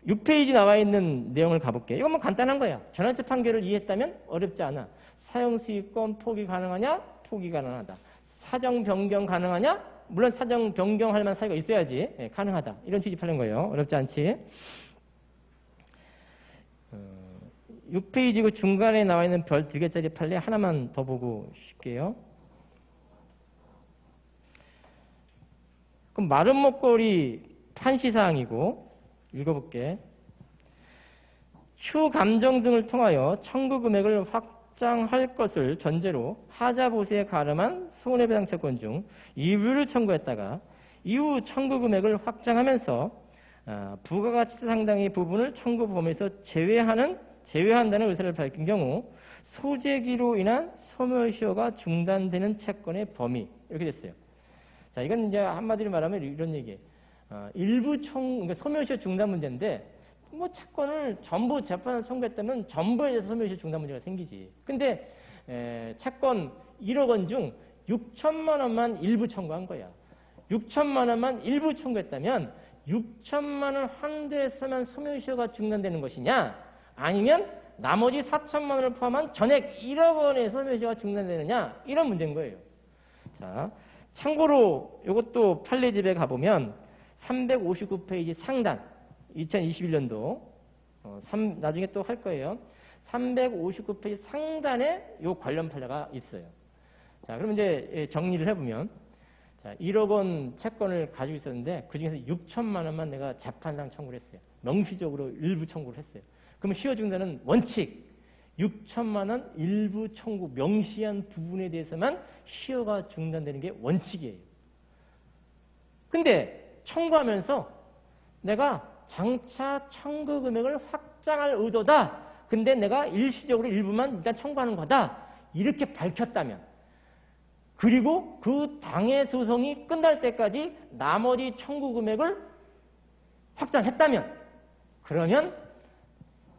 6페이지 나와 있는 내용을 가볼게요. 이건 뭐 간단한 거야. 전환차 판결을 이해했다면 어렵지 않아. 사용수익권 포기 가능하냐? 포기 가능하다. 사정 변경 가능하냐? 물론 사정 변경할 만한 사유가 있어야지. 예, 가능하다. 이런 취지 판례인 거예요. 어렵지 않지? 6페이지 그 중간에 나와 있는 별 2개짜리 판례 하나만 더 보고 쉴게요. 그럼 마른 목걸이 판시사항이고 읽어볼게. 추 감정 등을 통하여 청구 금액을 확장할 것을 전제로 하자 보수에 가름한 손해배상 채권 중 일부를 청구했다가 이후 청구 금액을 확장하면서 부가가치 상당의 부분을 청구 범위에서 제외한다는 의사를 밝힌 경우 소재기로 인한 소멸시효가 중단되는 채권의 범위 이렇게 됐어요. 자, 이건 이제 한마디로 말하면 이런 얘기예요. 그러니까 소멸시효 중단 문제인데 뭐 채권을 전부 재판에 청구했다면 전부에 대해서 소멸시효 중단 문제가 생기지. 근데 채권 1억 원 중 6천만 원만 일부 청구한 거야. 6천만 원만 일부 청구했다면 6천만 원 한도에서만 소멸시효가 중단되는 것이냐? 아니면 나머지 4천만 원을 포함한 전액 1억 원의 소멸시효가 중단되느냐? 이런 문제인 거예요. 자, 참고로 이것도 판례집에 가보면 359페이지 상단 2021년도 나중에 또 할 거예요. 359페이지 상단에 요 관련 판례가 있어요. 자, 그럼 이제 정리를 해보면 자, 1억 원 채권을 가지고 있었는데 그중에서 6천만 원만 내가 재판상 청구를 했어요. 명시적으로 일부 청구를 했어요. 그러면 시효 중단은 원칙 6천만 원 일부 청구 명시한 부분에 대해서만 시효가 중단되는 게 원칙이에요. 근데 청구하면서 내가 장차 청구 금액을 확장할 의도다. 근데 내가 일시적으로 일부만 일단 청구하는 거다. 이렇게 밝혔다면 그리고 그 당해 소송이 끝날 때까지 나머지 청구 금액을 확장했다면 그러면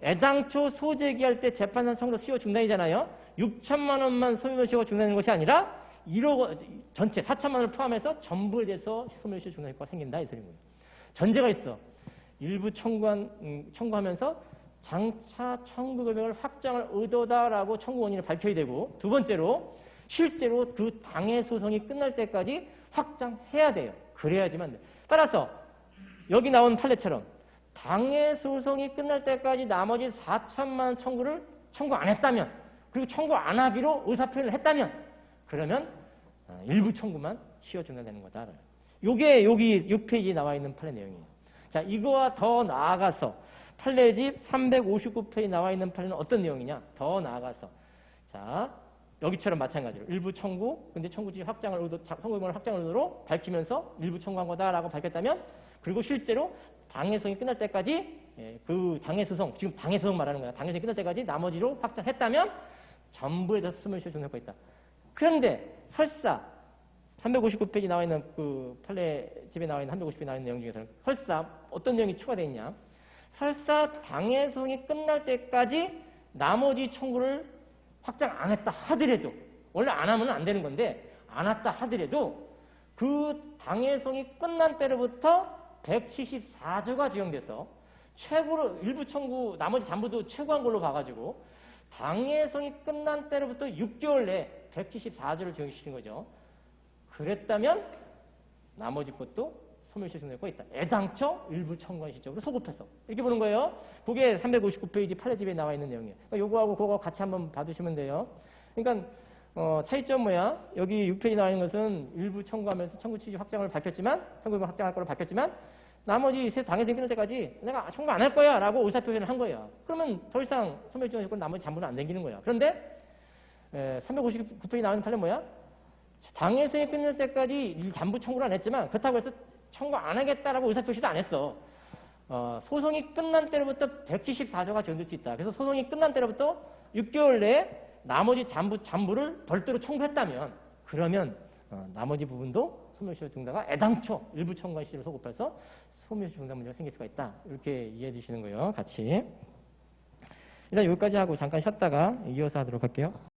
애당초 소재기할 때 재판상 청구 시효 중단이잖아요. 6천만 원만 소멸시효가 중단되는 것이 아니라 1억 원 전체 4천만 원을 포함해서 전부에 대해서 소멸시효 중단 효과가 생긴다 이 소리고요. 전제가 있어. 일부 청구하면서 장차 청구 금액을 확장할 의도다라고 청구 원인을 밝혀야 되고 두 번째로 실제로 그 당해 소송이 끝날 때까지 확장해야 돼요. 그래야지만 돼. 따라서 여기 나온 판례처럼 당해 소송이 끝날 때까지 나머지 4천만 원 청구를 청구 안 했다면 그리고 청구 안 하기로 의사표현을 했다면 그러면 일부 청구만 시효 중단되는 거다. 요게 여기 6페이지에 나와 있는 판례 내용이에요. 자, 이거와 더 나아가서 판례집 359페이지에 나와 있는 판례는 어떤 내용이냐? 더 나아가서 자, 여기처럼 마찬가지로 일부 청구, 근데 청구지 청구금을 확장을 의도로 밝히면서 일부 청구한 거다라고 밝혔다면 그리고 실제로 당해소송이 끝날 때까지 그 당해소송, 지금 당해소송 말하는 거야. 당해소송이 끝날 때까지 나머지로 확장했다면 전부에 대해서 소멸시효 중단효과가 있다. 그런데 설사 359페이지 나와 있는 그 판례집에 나와 있는 350페이지 나와 있는 내용 중에서는 설사 어떤 내용이 추가되어 있냐? 설사 당해소송이 끝날 때까지 나머지 청구를 확장 안 했다 하더라도 원래 안 하면 안 되는 건데 안 했다 하더라도 그 당해소송이 끝난 때로부터 174조가 적용돼서 최고로 일부 청구 나머지 전부도 최고한 걸로 봐가지고 당해소송이 끝난 때로부터 6개월 내에 174조를 적용시킨 거죠. 그랬다면 나머지 것도 소멸시효 중단효과가 있다. 애당초 일부 청구한 시점으로 소급해서 이렇게 보는 거예요. 그게 359페이지 판례집에 나와 있는 내용이에요. 그러니까 요거하고 그거 같이 한번 봐두시면 돼요. 그러니까 차이점 뭐야? 여기 6페이지 나와 있는 것은 일부 청구하면서 청구 취지 확장을 밝혔지만, 청구권 확장할 거로 밝혔지만, 나머지 당해서 끝날 때까지 내가 청구 안 할 거야 라고 의사표현을 한 거야. 그러면 더 이상 소멸지원 조건 나머지 잔부는 안 당기는 거야. 그런데 359페이지 나오는 판례 뭐야? 당해서에 끝날 때까지 잔부 청구를 안 했지만 그렇다고 해서 청구 안 하겠다라고 의사표시도 안 했어. 소송이 끝난 때로부터 174조가 지원될 수 있다. 그래서 소송이 끝난 때로부터 6개월 내에 나머지 잔부를 별도로 청구했다면 그러면 나머지 부분도 소멸시효 증가가 애당초 일부 청구한 시를 소급해서 소멸시효 증가 문제가 생길 수가 있다. 이렇게 이해해 주시는 거예요. 같이. 일단 여기까지 하고 잠깐 쉬었다가 이어서 하도록 할게요.